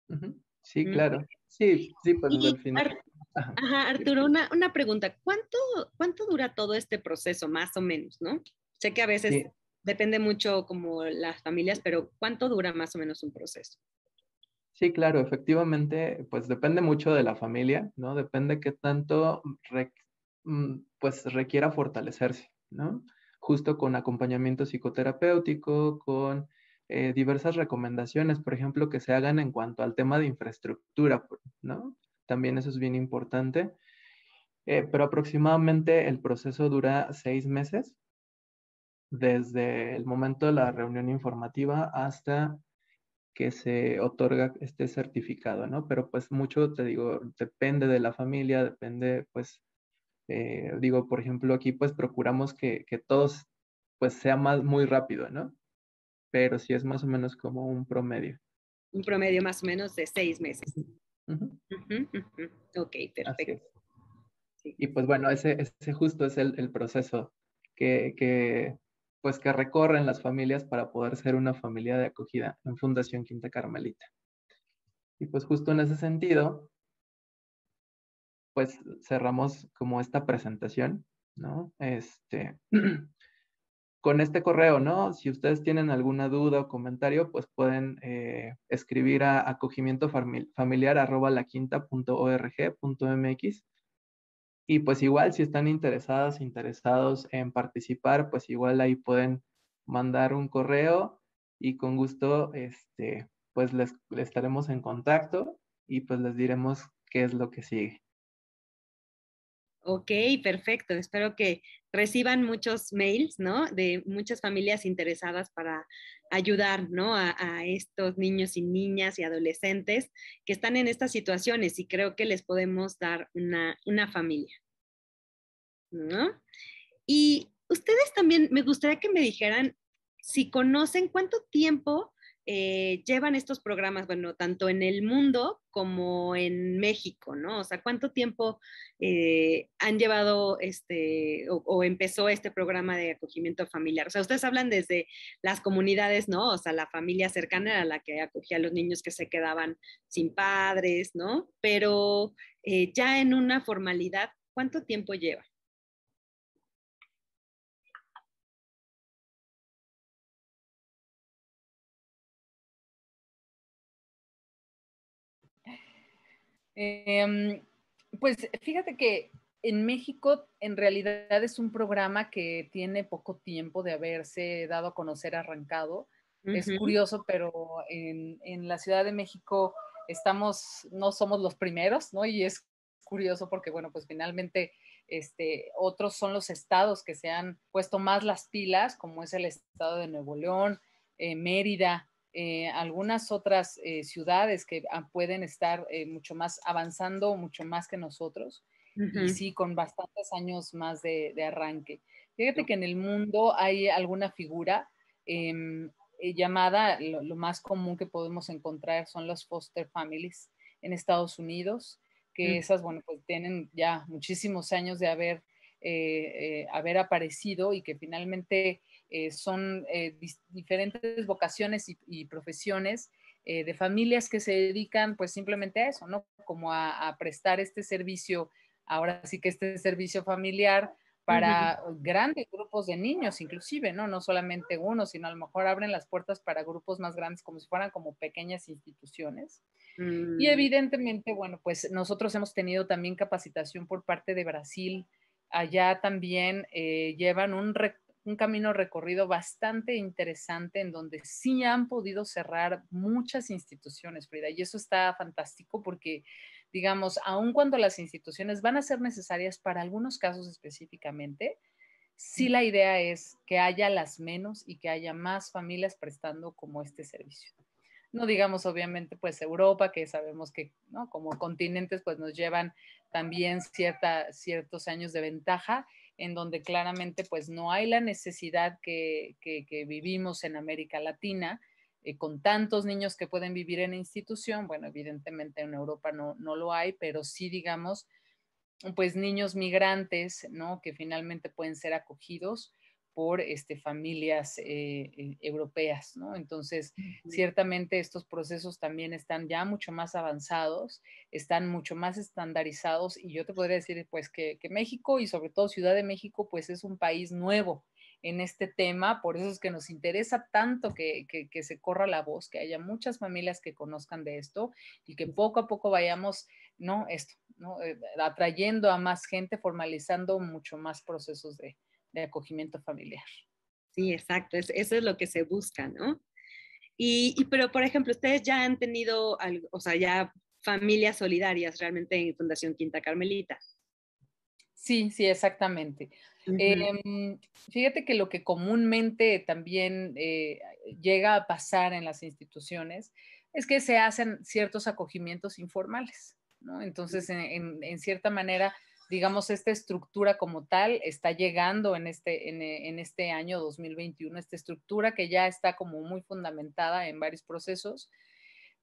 Ujú. Sí, Mm. claro. Sí, sí, pues al Y, final. Ajá. ajá, Arturo, una pregunta, ¿cuánto dura todo este proceso, más o menos, no? Sé que a veces Sí, depende mucho como las familias, pero ¿cuánto dura más o menos un proceso? sí, claro, efectivamente, pues depende mucho de la familia, ¿no? Depende qué tanto pues requiera fortalecerse, ¿no? Justo con acompañamiento psicoterapéutico, con diversas recomendaciones, por ejemplo, que se hagan en cuanto al tema de infraestructura, ¿no? También eso es bien importante. Pero aproximadamente el proceso dura 6 meses, desde el momento de la reunión informativa hasta que se otorga este certificado, ¿no? Pero pues mucho, te digo, depende de la familia, depende, pues, digo, por ejemplo, aquí pues procuramos que todos, pues, sea más, muy rápido, ¿no? Pero sí es más o menos como un promedio. Un promedio más o menos de 6 meses. Ujú, Ujú, ujú. Ok, así perfecto. es. Sí. Y pues bueno, ese justo es el proceso pues que recorren las familias para poder ser una familia de acogida en Fundación Quinta Carmelita. Y pues justo en ese sentido, pues cerramos como esta presentación, ¿no? Con este correo, ¿no? Si ustedes tienen alguna duda o comentario, pues pueden escribir a acogimientofamiliar@laquinta.org.mx. Y pues igual si están interesados en participar, pues igual ahí pueden mandar un correo y con gusto, pues les estaremos en contacto y pues les diremos qué es lo que sigue. Ok, perfecto. Espero que reciban muchos mails, ¿no? De muchas familias interesadas para ayudar, ¿no? A estos niños y niñas y adolescentes que están en estas situaciones y creo que les podemos dar una familia, ¿no? Y ustedes también, me gustaría que me dijeran si conocen cuánto tiempo llevan estos programas, bueno, tanto en el mundo como en México, ¿no? O sea, cuánto tiempo han llevado o empezó este programa de acogimiento familiar. O sea, ustedes hablan desde las comunidades, ¿no? O sea, la familia cercana a la que acogía a los niños que se quedaban sin padres, ¿no? Pero ya en una formalidad, ¿cuánto tiempo lleva? Em, pues fíjate que en México en realidad es un programa que tiene poco tiempo de haberse dado a conocer, arrancado. Es Ujú. curioso, pero en la Ciudad de México no somos los primeros, ¿no? Y es curioso porque, bueno, pues finalmente otros son los estados que se han puesto más las pilas, como es el estado de Nuevo León, Mérida, algunas otras ciudades que pueden estar mucho más avanzando, mucho más que nosotros, y Ujú. sí, con bastantes años más de arranque. Fíjate que en el mundo hay alguna figura llamada, lo más común que podemos encontrar son los foster families en Estados Unidos, que esas, bueno, pues tienen ya muchísimos años de haber aparecido y que finalmente son diferentes vocaciones y profesiones de familias que se dedican pues simplemente a eso, ¿no? Como a prestar este servicio, ahora sí que este servicio familiar Ujú. para grandes grupos de niños, inclusive, ¿no? No solamente uno, sino a lo mejor abren las puertas para grupos más grandes, como si fueran como pequeñas instituciones. Y Mm. evidentemente, bueno, pues nosotros hemos tenido también capacitación por parte de Brasil. Allá también llevan un camino recorrido bastante interesante en donde sí han podido cerrar muchas instituciones, Frida, y eso está fantástico porque, digamos, aun cuando las instituciones van a ser necesarias para algunos casos específicamente, sí la idea es que haya las menos y que haya más familias prestando como este servicio. No digamos, obviamente, pues Europa, que sabemos que, ¿no? Como continentes, pues nos llevan también ciertos años de ventaja, en donde claramente, pues no hay la necesidad que vivimos en América Latina, con tantos niños que pueden vivir en institución. Bueno, evidentemente en Europa no lo hay, pero sí, digamos, pues niños migrantes, ¿no? Que finalmente pueden ser acogidos por familias europeas, ¿no? Entonces, ciertamente estos procesos también están ya mucho más avanzados, están mucho más estandarizados y yo te podría decir pues que México y sobre todo Ciudad de México pues es un país nuevo en este tema, por eso es que nos interesa tanto que se corra la voz, que haya muchas familias que conozcan de esto y que poco a poco vayamos, ¿no? ¿No? Atrayendo a más gente, formalizando mucho más procesos de acogimiento familiar. Sí, exacto, eso es lo que se busca, ¿no? Pero, por ejemplo, ustedes ya han tenido, algo, o sea, ya familias solidarias realmente en Fundación Quinta Carmelita. Sí, sí, exactamente. Ujú. Eh, Fíjate que lo que comúnmente también llega a pasar en las instituciones es que se hacen ciertos acogimientos informales, ¿no? Entonces, en cierta manera, digamos, esta estructura como tal está llegando en este año 2021, esta estructura que ya está como muy fundamentada en varios procesos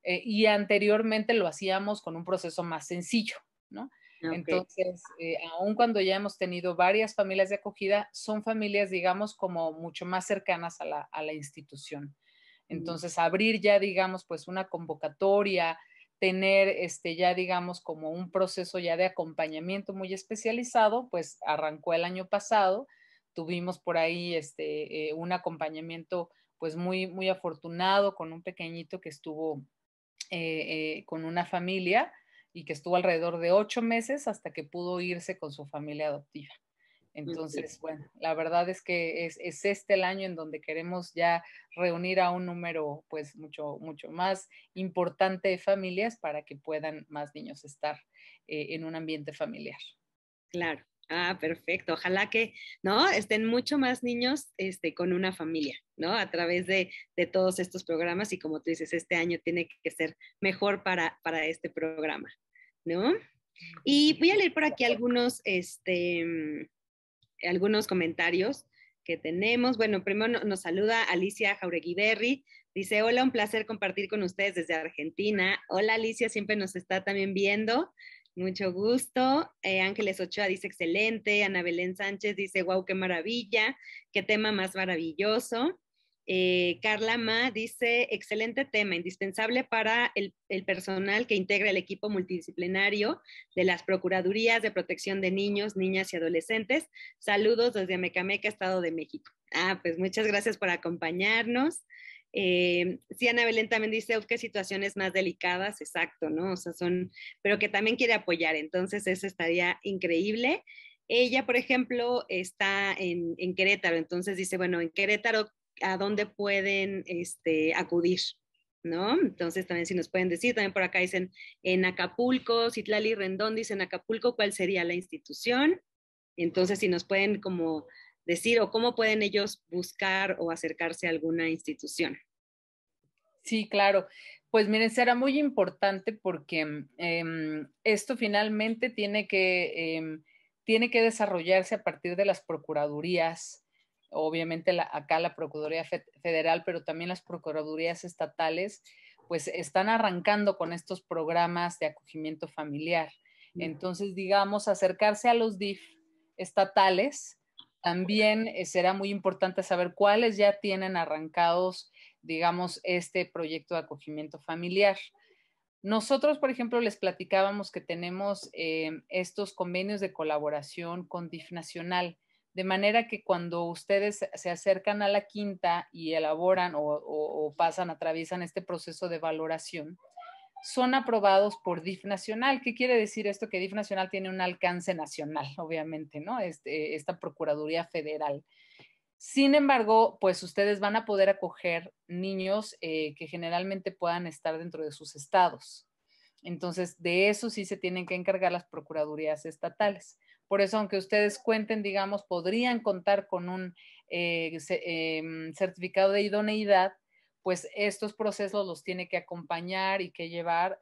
y anteriormente lo hacíamos con un proceso más sencillo, ¿no? Ok. Entonces, aun cuando ya hemos tenido varias familias de acogida, son familias, digamos, como mucho más cercanas a la institución. Mm. Entonces, abrir ya, digamos, pues una convocatoria, tener ya, digamos, como un proceso ya de acompañamiento muy especializado, pues arrancó el año pasado. Tuvimos por ahí un acompañamiento pues muy afortunado con un pequeñito que estuvo con una familia y que estuvo alrededor de 8 meses hasta que pudo irse con su familia adoptiva. Entonces, bueno, la verdad es que es este el año en donde queremos ya reunir a un número pues mucho más importante de familias para que puedan más niños estar en un ambiente familiar. Claro. Ah, perfecto. Ojalá que, ¿no? Estén mucho más niños con una familia, ¿no? A través de todos estos programas y como tú dices, este año tiene que ser mejor para este programa, ¿no? Y voy a leer por aquí algunos comentarios que tenemos. Bueno, primero nos saluda Alicia Jauregui Berry. Dice, hola, un placer compartir con ustedes desde Argentina. Hola, Alicia, siempre nos está también viendo. Mucho gusto. Ángeles Ochoa dice, excelente. Ana Belén Sánchez dice, wow, qué maravilla. Qué tema más maravilloso. Carla Ma dice, excelente tema, indispensable para el personal que integra el equipo multidisciplinario de las Procuradurías de Protección de Niños, Niñas y Adolescentes. Saludos desde Amecameca, Estado de México. Ah, pues muchas gracias por acompañarnos. Sí, Ana Belén también dice, qué situaciones más delicadas, exacto, ¿no? O sea, pero que también quiere apoyar, entonces eso estaría increíble. Ella, por ejemplo, está en Querétaro, entonces dice, bueno, en Querétaro, ¿a dónde pueden acudir? ¿No? Entonces también si nos pueden decir, también por acá dicen en Acapulco, Citlali Rendón dice en Acapulco, ¿cuál sería la institución? Entonces si nos pueden como decir o cómo pueden ellos buscar o acercarse a alguna institución. Sí, claro. Pues miren, será muy importante porque esto finalmente tiene que desarrollarse a partir de las procuradurías, obviamente acá la Procuraduría Federal, pero también las procuradurías estatales, pues están arrancando con estos programas de acogimiento familiar. Entonces, digamos, acercarse a los DIF estatales, también será muy importante saber cuáles ya tienen arrancados, digamos, este proyecto de acogimiento familiar. Nosotros, por ejemplo, les platicábamos que tenemos estos convenios de colaboración con DIF Nacional, de manera que cuando ustedes se acercan a la quinta y elaboran o atraviesan este proceso de valoración, son aprobados por DIF Nacional. ¿Qué quiere decir esto? Que DIF Nacional tiene un alcance nacional, obviamente, ¿no? Esta Procuraduría Federal. Sin embargo, pues ustedes van a poder acoger niños que generalmente puedan estar dentro de sus estados. Entonces, de eso sí se tienen que encargar las procuradurías estatales. Por eso, aunque ustedes cuenten, digamos, podrían contar con un certificado de idoneidad, pues estos procesos los tiene que acompañar y que llevar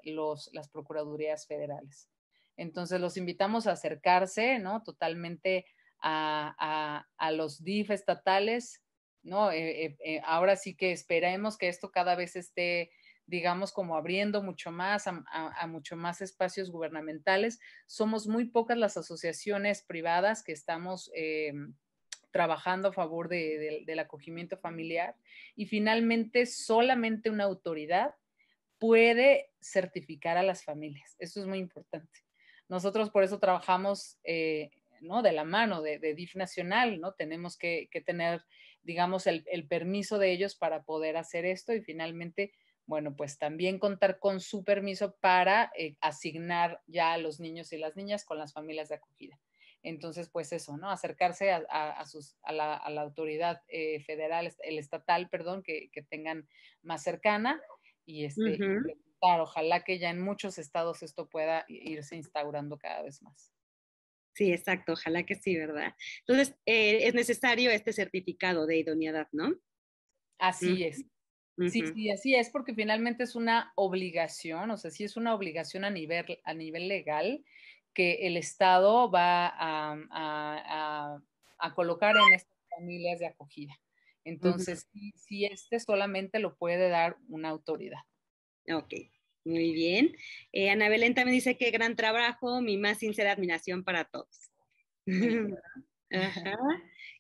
las procuradurías federales. Entonces, los invitamos a acercarse, ¿no? Totalmente a los DIF estatales, ¿no? Ahora sí que esperemos que esto cada vez esté, digamos, como abriendo mucho más a mucho más espacios gubernamentales. Somos muy pocas las asociaciones privadas que estamos trabajando a favor del acogimiento familiar y finalmente solamente una autoridad puede certificar a las familias. Eso es muy importante. Nosotros por eso trabajamos ¿no? de la mano de DIF Nacional, ¿no? Tenemos que tener, digamos, el permiso de ellos para poder hacer esto y finalmente, bueno, pues también contar con su permiso para asignar ya a los niños y las niñas con las familias de acogida. Entonces, pues eso, ¿no? Acercarse a la autoridad federal, el estatal, perdón, que tengan más cercana y preguntar, ojalá que ya en muchos estados esto pueda irse instaurando cada vez más. Sí, exacto, ojalá que sí, ¿verdad? Entonces, es necesario este certificado de idoneidad, ¿no? Así es. Sí, sí, así es, porque finalmente es una obligación, o sea, sí es una obligación a nivel legal que el Estado va a colocar en estas familias de acogida. Entonces, sí, solamente lo puede dar una autoridad. Ok, muy bien. Ana Belén también dice que gran trabajo, mi más sincera admiración para todos. Ajá.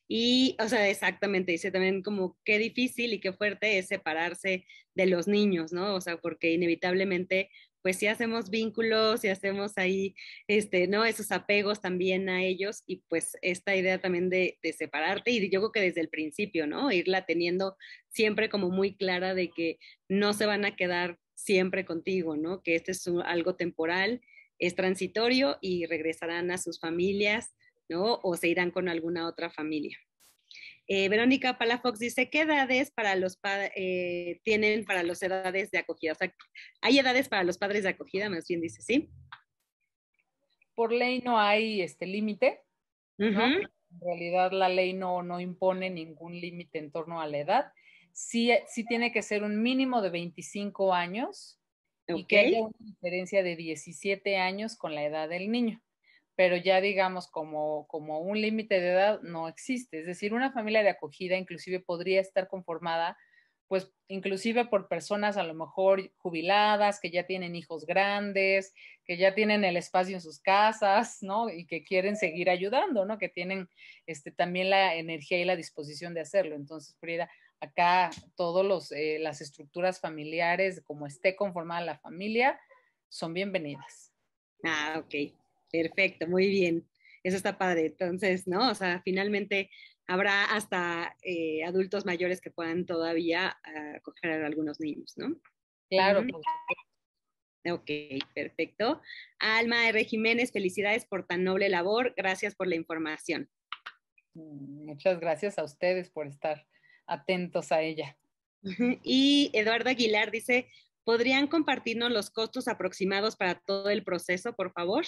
Y, o sea, exactamente, dice también como qué difícil y qué fuerte es separarse de los niños, ¿no? O sea, porque inevitablemente, pues sí hacemos vínculos y hacemos ahí, ¿no? Esos apegos también a ellos y pues esta idea también de separarte y yo creo que desde el principio, ¿no? Irla teniendo siempre como muy clara de que no se van a quedar siempre contigo, ¿no? Que este es algo temporal, es transitorio y regresarán a sus familias ¿no? O se irán con alguna otra familia. Verónica Palafox dice, ¿qué edades para tienen para las edades de acogida? O sea, ¿hay edades para los padres de acogida? Más bien dice, ¿sí? Por ley no hay límite, ¿no? Uh-huh. En realidad la ley no impone ningún límite en torno a la edad. Sí, sí tiene que ser un mínimo de 25 años y que haya una diferencia de 17 años con la edad del niño. Pero ya digamos como un límite de edad no existe. Es decir, una familia de acogida inclusive podría estar conformada, pues inclusive por personas a lo mejor jubiladas, que ya tienen hijos grandes, que ya tienen el espacio en sus casas, ¿no? Y que quieren seguir ayudando, ¿no? Que tienen también la energía y la disposición de hacerlo. Entonces, Frida, acá todas las estructuras familiares, como esté conformada la familia, son bienvenidas. Ah, ok. Perfecto, muy bien. Eso está padre. Entonces, ¿no? O sea, finalmente habrá hasta adultos mayores que puedan todavía acoger a algunos niños, ¿no? Claro. Uh-huh. Ok, perfecto. Alma R. Jiménez, felicidades por tan noble labor. Gracias por la información. Muchas gracias a ustedes por estar atentos a ella. Y Eduardo Aguilar dice, ¿podrían compartirnos los costos aproximados para todo el proceso, por favor?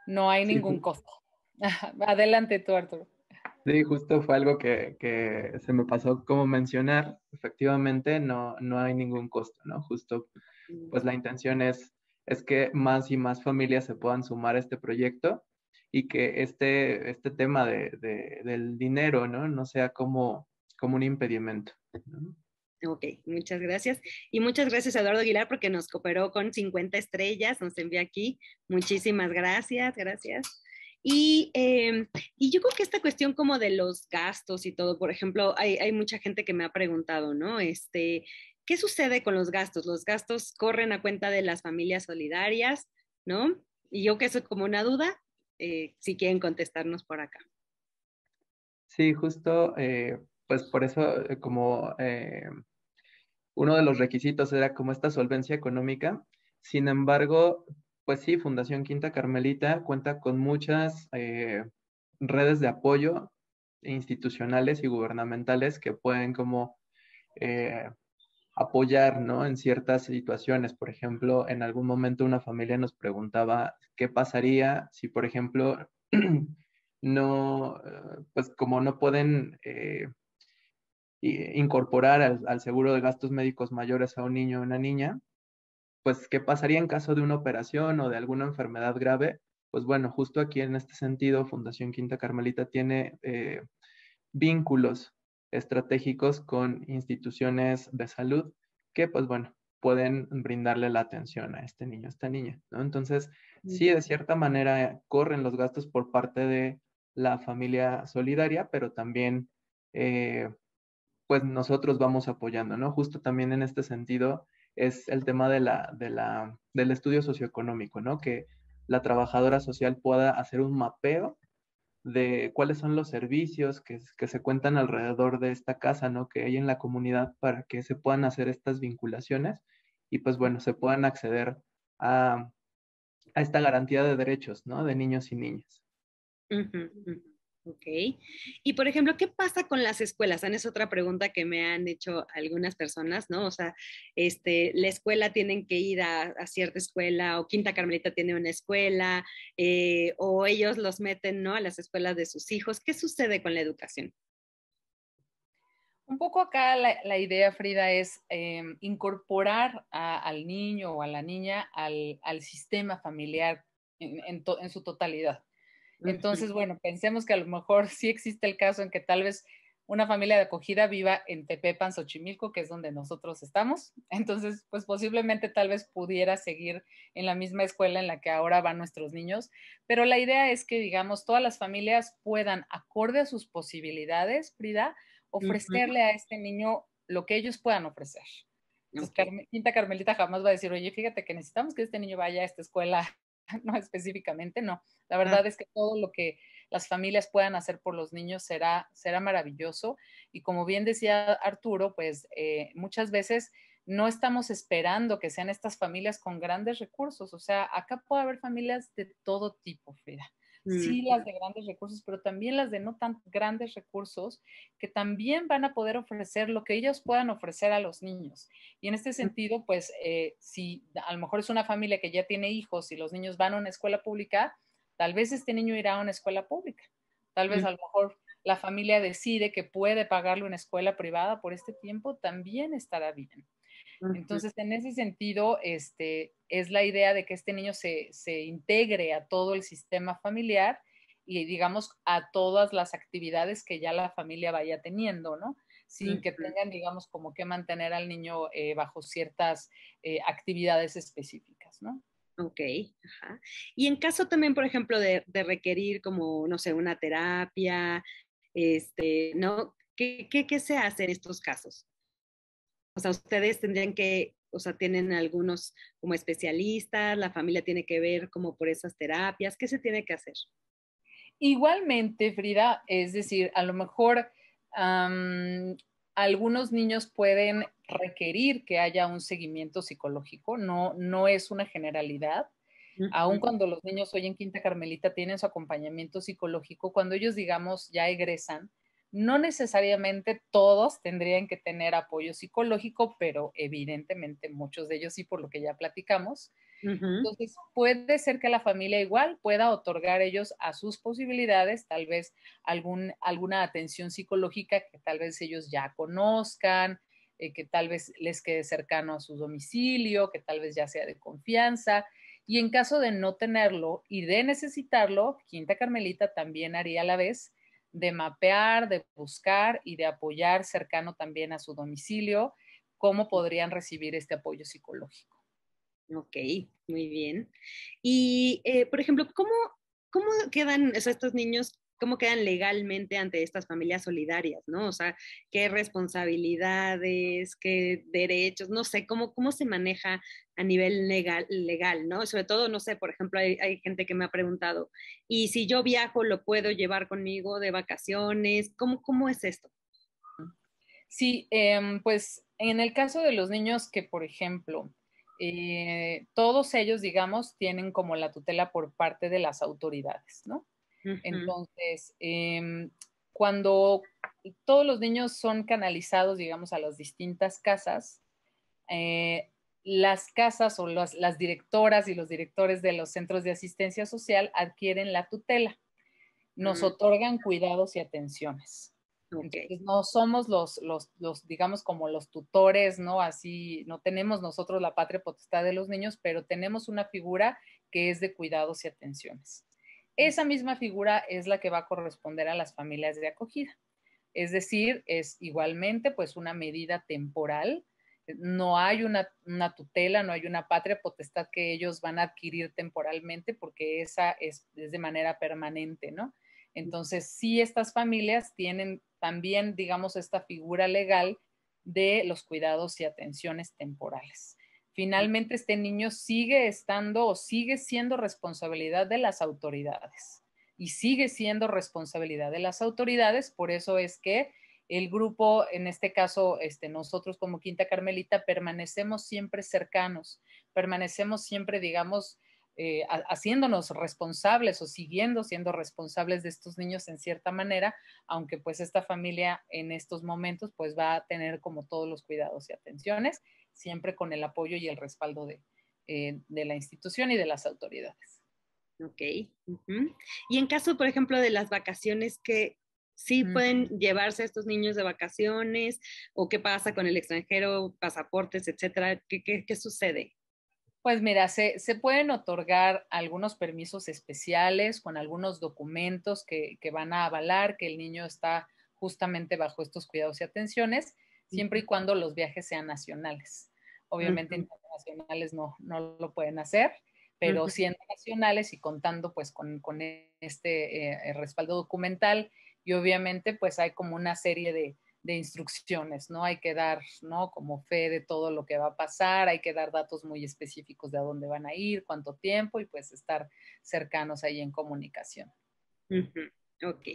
No hay ningún costo. Adelante tú, Arturo. Sí, justo fue algo que se me pasó como mencionar. Efectivamente, no hay ningún costo, ¿no? Justo, pues la intención es que más y más familias se puedan sumar a este proyecto y que este tema del dinero, ¿no? No sea como un impedimento, ¿no? Ok, muchas gracias. Y muchas gracias a Eduardo Aguilar porque nos cooperó con 50 estrellas, nos envía aquí. Muchísimas gracias, gracias. Y yo creo que esta cuestión como de los gastos y todo, por ejemplo, hay mucha gente que me ha preguntado, ¿no? ¿Qué sucede con los gastos? Los gastos corren a cuenta de las familias solidarias, ¿no? Y yo que eso es como una duda, si quieren contestarnos por acá. Sí, justo, pues por eso uno de los requisitos era como esta solvencia económica. Sin embargo, pues sí, Fundación Quinta Carmelita cuenta con muchas redes de apoyo institucionales y gubernamentales que pueden como eh, apoyar, ¿no? En ciertas situaciones. Por ejemplo, en algún momento una familia nos preguntaba qué pasaría si, por ejemplo, no, pues como no pueden incorporar al seguro de gastos médicos mayores a un niño o una niña, pues qué pasaría en caso de una operación o de alguna enfermedad grave. Pues bueno, justo aquí en este sentido, Fundación Quinta Carmelita tiene vínculos estratégicos con instituciones de salud que, pues bueno, pueden brindarle la atención a este niño, a esta niña, ¿no? Entonces, sí, de cierta manera corren los gastos por parte de la familia solidaria, pero también, pues nosotros vamos apoyando, ¿no? Justo también en este sentido es el tema del estudio socioeconómico, ¿no? Que la trabajadora social pueda hacer un mapeo de cuáles son los servicios que se cuentan alrededor de esta casa, ¿no? Que hay en la comunidad para que se puedan hacer estas vinculaciones y pues bueno, se puedan acceder a esta garantía de derechos, ¿no? De niños y niñas. Uh-huh, uh-huh. Ok. Y por ejemplo, ¿qué pasa con las escuelas? Es otra pregunta que me han hecho algunas personas, ¿no? O sea, la escuela tienen que ir a cierta escuela o Quinta Carmelita tiene una escuela o ellos los meten, ¿no? A las escuelas de sus hijos. ¿Qué sucede con la educación? Un poco acá la idea, Frida, es incorporar al niño o a la niña al sistema familiar en su totalidad. Entonces, bueno, pensemos que a lo mejor sí existe el caso en que tal vez una familia de acogida viva en Tepepan, Xochimilco, que es donde nosotros estamos. Entonces, pues posiblemente tal vez pudiera seguir en la misma escuela en la que ahora van nuestros niños. Pero la idea es que, digamos, todas las familias puedan, acorde a sus posibilidades, Frida, ofrecerle a este niño lo que ellos puedan ofrecer. Entonces, Quinta Carmelita jamás va a decir, oye, fíjate que necesitamos que este niño vaya a esta escuela, no específicamente, no. La verdad es que todo lo que las familias puedan hacer por los niños será maravilloso. Y como bien decía Arturo, pues muchas veces no estamos esperando que sean estas familias con grandes recursos. O sea, acá puede haber familias de todo tipo, Frida. Sí, las de grandes recursos, pero también las de no tan grandes recursos, que también van a poder ofrecer lo que ellos puedan ofrecer a los niños. Y en este sentido, pues, si a lo mejor es una familia que ya tiene hijos y los niños van a una escuela pública, tal vez este niño irá a una escuela pública. Tal vez a lo mejor la familia decide que puede pagarle una escuela privada por este tiempo, también estará bien. Entonces, en ese sentido, es la idea de que este niño se integre a todo el sistema familiar y, digamos, a todas las actividades que ya la familia vaya teniendo, ¿no? Sin que tengan, digamos, como que mantener al niño bajo ciertas actividades específicas, ¿no? Ok, ajá. Y en caso también, por ejemplo, de requerir como, no sé, una terapia, ¿no? ¿Qué se hace en estos casos? O sea, ustedes tendrían que, o sea, tienen algunos como especialistas, la familia tiene que ver como por esas terapias, ¿qué se tiene que hacer? Igualmente, Frida, es decir, a lo mejor algunos niños pueden requerir que haya un seguimiento psicológico, no es una generalidad. Aun cuando los niños hoy en Quinta Carmelita tienen su acompañamiento psicológico, cuando ellos, digamos, ya egresan, no necesariamente todos tendrían que tener apoyo psicológico, pero evidentemente muchos de ellos sí, por lo que ya platicamos. Entonces, puede ser que la familia igual pueda otorgar ellos a sus posibilidades, tal vez alguna atención psicológica que tal vez ellos ya conozcan, que tal vez les quede cercano a su domicilio, que tal vez ya sea de confianza. Y en caso de no tenerlo y de necesitarlo, Quinta Carmelita también haría a la vez de mapear, de buscar y de apoyar cercano también a su domicilio, cómo podrían recibir este apoyo psicológico. Ok, muy bien. Y, por ejemplo, ¿cómo quedan, o sea, estos niños, cómo quedan legalmente ante estas familias solidarias, ¿no? O sea, qué responsabilidades, qué derechos, no sé, cómo se maneja a nivel legal, ¿no? Sobre todo, no sé, por ejemplo, hay gente que me ha preguntado, ¿y si yo viajo, lo puedo llevar conmigo de vacaciones? ¿Cómo es esto? Sí, pues en el caso de los niños que, por ejemplo, todos ellos, digamos, tienen como la tutela por parte de las autoridades, ¿no? Entonces, cuando todos los niños son canalizados, digamos, a las distintas casas, las casas o las directoras y los directores de los centros de asistencia social adquieren la tutela, nos otorgan cuidados y atenciones. Ok. Entonces, no somos digamos, como los tutores, ¿no? Así, no tenemos nosotros la patria potestad de los niños, pero tenemos una figura que es de cuidados y atenciones. Esa misma figura es la que va a corresponder a las familias de acogida. Es decir, es igualmente pues una medida temporal. No hay una tutela, no hay una patria potestad que ellos van a adquirir temporalmente porque esa es de manera permanente, ¿no? Entonces, sí, estas familias tienen también, digamos, esta figura legal de los cuidados y atenciones temporales. Finalmente, este niño sigue estando o sigue siendo responsabilidad de las autoridades y sigue siendo responsabilidad de las autoridades. Por eso es que el grupo, en este caso, nosotros como Quinta Carmelita, permanecemos siempre cercanos, permanecemos siempre, digamos, haciéndonos responsables o siguiendo siendo responsables de estos niños en cierta manera, aunque pues esta familia en estos momentos pues va a tener como todos los cuidados y atenciones, siempre con el apoyo y el respaldo de la institución y de las autoridades. Ok. Y en caso, por ejemplo, de las vacaciones, que sí pueden llevarse a estos niños de vacaciones, o qué pasa con el extranjero, pasaportes, etcétera, ¿qué sucede? Pues mira, se pueden otorgar algunos permisos especiales con algunos documentos que van a avalar que el niño está justamente bajo estos cuidados y atenciones, siempre y cuando los viajes sean nacionales. Obviamente internacionales no lo pueden hacer, pero siendo nacionales y contando pues con este respaldo documental, y obviamente pues hay como una serie de instrucciones, ¿no? Hay que dar, ¿no? Como fe de todo lo que va a pasar, hay que dar datos muy específicos de a dónde van a ir, cuánto tiempo y pues estar cercanos ahí en comunicación. Ok,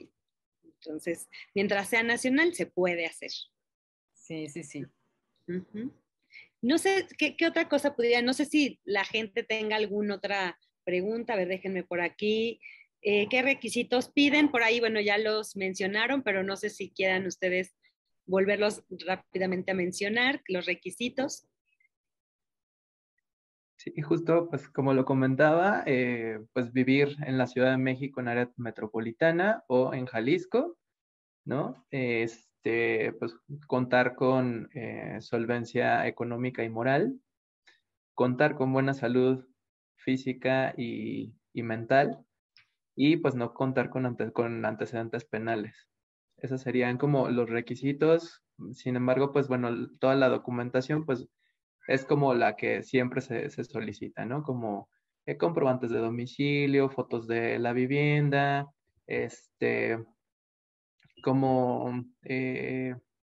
entonces, mientras sea nacional, se puede hacer. Sí, sí, sí. No sé qué otra cosa pudiera, no sé si la gente tenga alguna otra pregunta, a ver, déjenme por aquí. ¿Qué requisitos piden? Por ahí, bueno, ya los mencionaron, pero no sé si quieran ustedes volverlos rápidamente a mencionar, los requisitos. Sí, justo, pues como lo comentaba, pues vivir en la Ciudad de México, en área metropolitana o en Jalisco, ¿no? Pues contar con solvencia económica y moral, contar con buena salud física y mental, y pues no contar con antecedentes penales. Esos serían como los requisitos. Sin embargo, pues bueno, toda la documentación pues es como la que siempre se solicita, ¿no? Como comprobantes de domicilio, fotos de la vivienda, como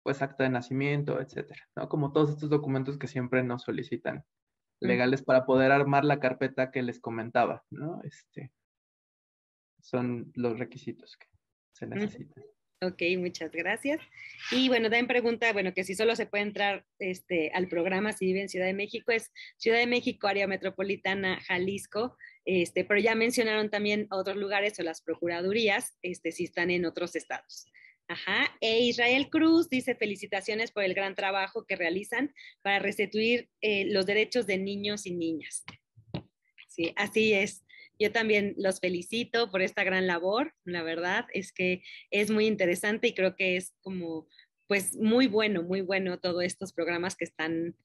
pues acta de nacimiento, etcétera, ¿no? Como todos estos documentos que siempre nos solicitan legales para poder armar la carpeta que les comentaba, ¿no? Son los requisitos que se necesitan. Ok, muchas gracias. Y bueno, también pregunta, bueno, que si solo se puede entrar al programa si vive en Ciudad de México, es Ciudad de México, área metropolitana, Jalisco, pero ya mencionaron también otros lugares o las procuradurías, si están en otros estados. Ajá. E Israel Cruz dice felicitaciones por el gran trabajo que realizan para restituir los derechos de niños y niñas. Sí, así es. Yo también los felicito por esta gran labor. La verdad es que es muy interesante y creo que es como, pues, muy bueno todos estos programas que están,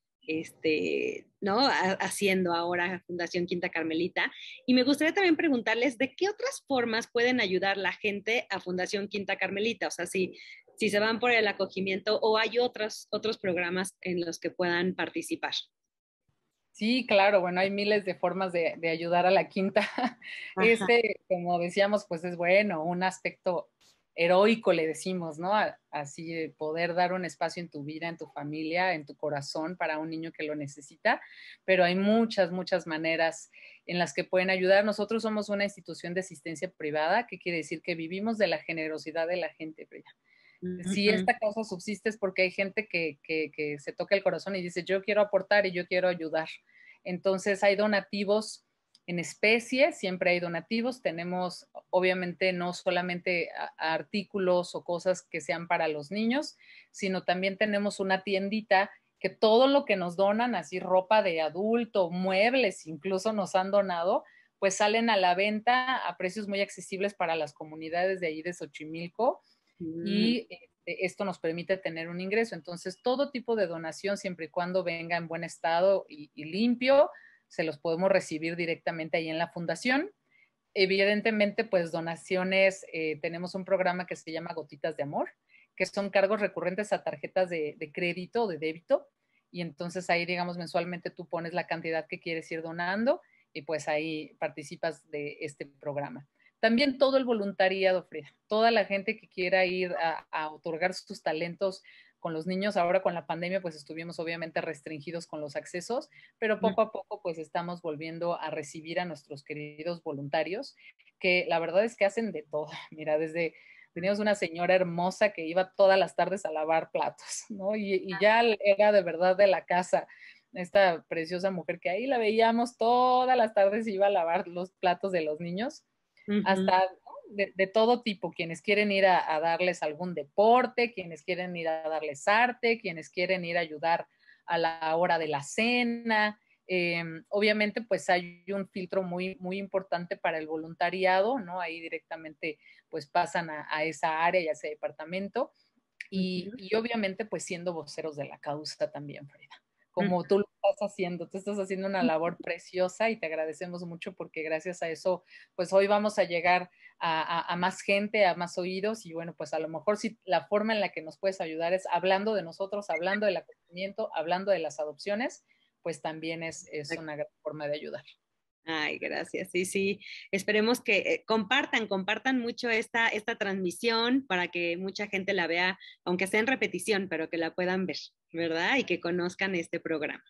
¿no? Haciendo ahora Fundación Quinta Carmelita. Y me gustaría también preguntarles de qué otras formas pueden ayudar la gente a Fundación Quinta Carmelita. O sea, si se van por el acogimiento o hay otros programas en los que puedan participar. Sí, claro, bueno, hay miles de formas de ayudar a la quinta. Ajá. Como decíamos, pues es bueno, un aspecto heroico le decimos, ¿no? Así de poder dar un espacio en tu vida, en tu familia, en tu corazón para un niño que lo necesita, pero hay muchas maneras en las que pueden ayudar. Nosotros somos una institución de asistencia privada, que quiere decir que vivimos de la generosidad de la gente, Frida. Si esta causa subsiste es porque hay gente que se toca el corazón y dice, yo quiero aportar y yo quiero ayudar. Entonces hay donativos en especie, siempre hay donativos. Tenemos, obviamente, no solamente artículos o cosas que sean para los niños, sino también tenemos una tiendita que todo lo que nos donan, así ropa de adulto, muebles, incluso nos han donado, pues salen a la venta a precios muy accesibles para las comunidades de ahí de Xochimilco y esto nos permite tener un ingreso. Entonces, todo tipo de donación, siempre y cuando venga en buen estado y limpio, se los podemos recibir directamente ahí en la fundación. Evidentemente, pues donaciones, tenemos un programa que se llama Gotitas de Amor, que son cargos recurrentes a tarjetas de crédito o de débito. Y entonces ahí, digamos, mensualmente tú pones la cantidad que quieres ir donando y pues ahí participas de este programa. También todo el voluntariado, Frida, toda la gente que quiera ir a otorgar sus talentos con los niños. Ahora con la pandemia pues estuvimos obviamente restringidos con los accesos, pero poco a poco pues estamos volviendo a recibir a nuestros queridos voluntarios, que la verdad es que hacen de todo. Mira, teníamos una señora hermosa que iba todas las tardes a lavar platos, ¿no? Y ya era de verdad de la casa, esta preciosa mujer que ahí la veíamos todas las tardes, iba a lavar los platos de los niños, hasta de todo tipo, quienes quieren ir a darles algún deporte, quienes quieren ir a darles arte, quienes quieren ir a ayudar a la hora de la cena. Obviamente, pues hay un filtro muy importante para el voluntariado, ¿no? Ahí directamente, pues pasan a esa área y a ese departamento. Y obviamente, pues siendo voceros de la causa también, Frida, como tú lo estás haciendo. Tú estás haciendo una labor preciosa y te agradecemos mucho porque gracias a eso, pues hoy vamos a llegar a más gente, a más oídos y bueno, pues a lo mejor si la forma en la que nos puedes ayudar es hablando de nosotros, hablando del acogimiento, hablando de las adopciones, pues también es una gran forma de ayudar. Ay, gracias. Sí, sí. Esperemos que compartan mucho esta transmisión para que mucha gente la vea, aunque sea en repetición, pero que la puedan ver, ¿verdad? Y que conozcan este programa.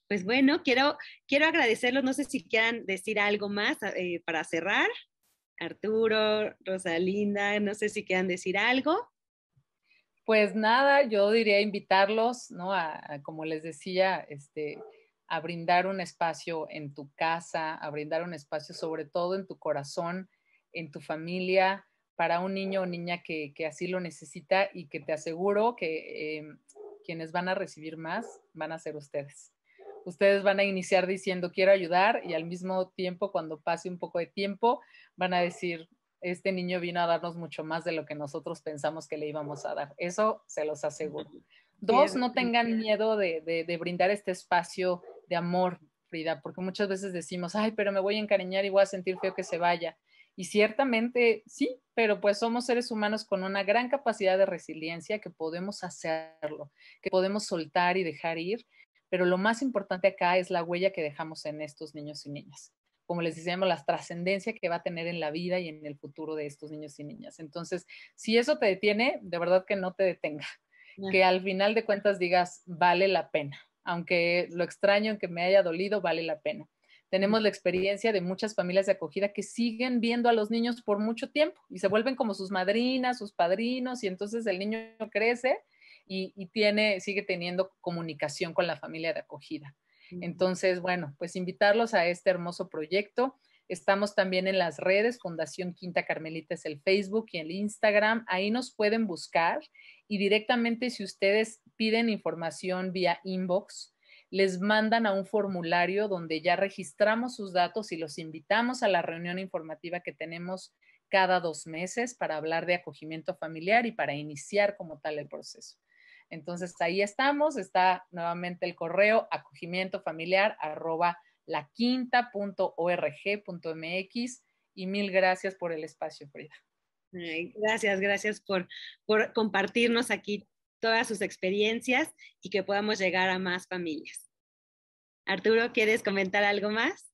Pues bueno, quiero agradecerlos. No sé si quieran decir algo más para cerrar. Arturo, Rosalinda, no sé si quieran decir algo. Pues nada, yo diría invitarlos, ¿no? Como les decía, a brindar un espacio en tu casa, a brindar un espacio sobre todo en tu corazón, en tu familia, para un niño o niña que así lo necesita y que te aseguro que quienes van a recibir más van a ser ustedes. Ustedes van a iniciar diciendo quiero ayudar y al mismo tiempo, cuando pase un poco de tiempo, van a decir, este niño vino a darnos mucho más de lo que nosotros pensamos que le íbamos a dar. Eso se los aseguro. Dos, no tengan miedo de brindar este espacio de amor, Frida, porque muchas veces decimos, ay, pero me voy a encariñar y voy a sentir feo que se vaya. Y ciertamente sí, pero pues somos seres humanos con una gran capacidad de resiliencia que podemos hacerlo, que podemos soltar y dejar ir, pero lo más importante acá es la huella que dejamos en estos niños y niñas. Como les decíamos, la trascendencia que va a tener en la vida y en el futuro de estos niños y niñas. Entonces, si eso te detiene, de verdad que no te detenga. Que al final de cuentas digas, vale la pena. Aunque lo extraño, que me haya dolido, vale la pena. Tenemos la experiencia de muchas familias de acogida que siguen viendo a los niños por mucho tiempo y se vuelven como sus madrinas, sus padrinos, y entonces el niño crece y sigue teniendo comunicación con la familia de acogida. Entonces, bueno, pues invitarlos a este hermoso proyecto. Estamos también en las redes, Fundación Quinta Carmelita es el Facebook y el Instagram. Ahí nos pueden buscar y directamente si ustedes piden información vía inbox, les mandan a un formulario donde ya registramos sus datos y los invitamos a la reunión informativa que tenemos cada 2 meses para hablar de acogimiento familiar y para iniciar como tal el proceso. Entonces ahí estamos, está nuevamente el correo acogimientofamiliar@laquinta.org.mx y mil gracias por el espacio, Frida. Ay, gracias por compartirnos aquí todas sus experiencias y que podamos llegar a más familias. Arturo, ¿quieres comentar algo más?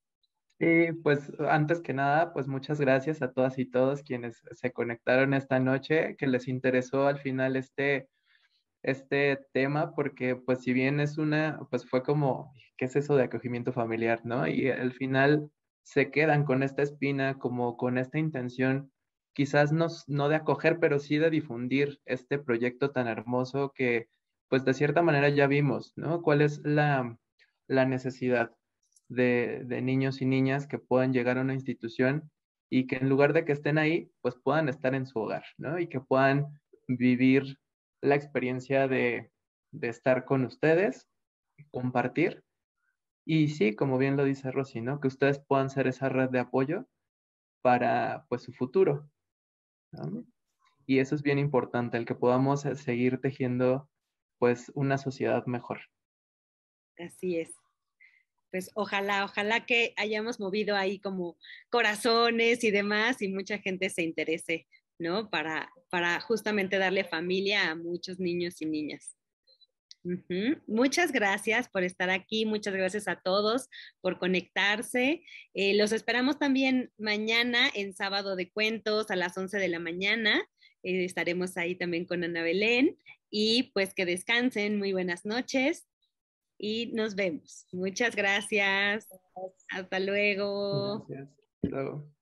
Sí, pues antes que nada, pues muchas gracias a todas y todos quienes se conectaron esta noche, que les interesó al final este tema, porque pues si bien pues fue como, ¿qué es eso de acogimiento familiar, no? Y al final se quedan con esta espina, como con esta intención, quizás no de acoger, pero sí de difundir este proyecto tan hermoso que pues de cierta manera ya vimos, ¿no? ¿Cuál es la necesidad de niños y niñas que puedan llegar a una institución y que en lugar de que estén ahí, pues puedan estar en su hogar, ¿no? Y que puedan vivir la experiencia de estar con ustedes, compartir. Y sí, como bien lo dice Rosy, ¿no? Que ustedes puedan ser esa red de apoyo para, pues, su futuro, ¿no? Y eso es bien importante, el que podamos seguir tejiendo, pues, una sociedad mejor. Así es. Pues ojalá que hayamos movido ahí como corazones y demás y mucha gente se interese, ¿no? Para justamente darle familia a muchos niños y niñas. Muchas gracias por estar aquí, muchas gracias a todos por conectarse. Los esperamos también mañana en Sábado de Cuentos a las 11 de la mañana. Estaremos ahí también con Ana Belén y pues que descansen, muy buenas noches y nos vemos. Muchas gracias. Hasta luego. Gracias. Hasta luego.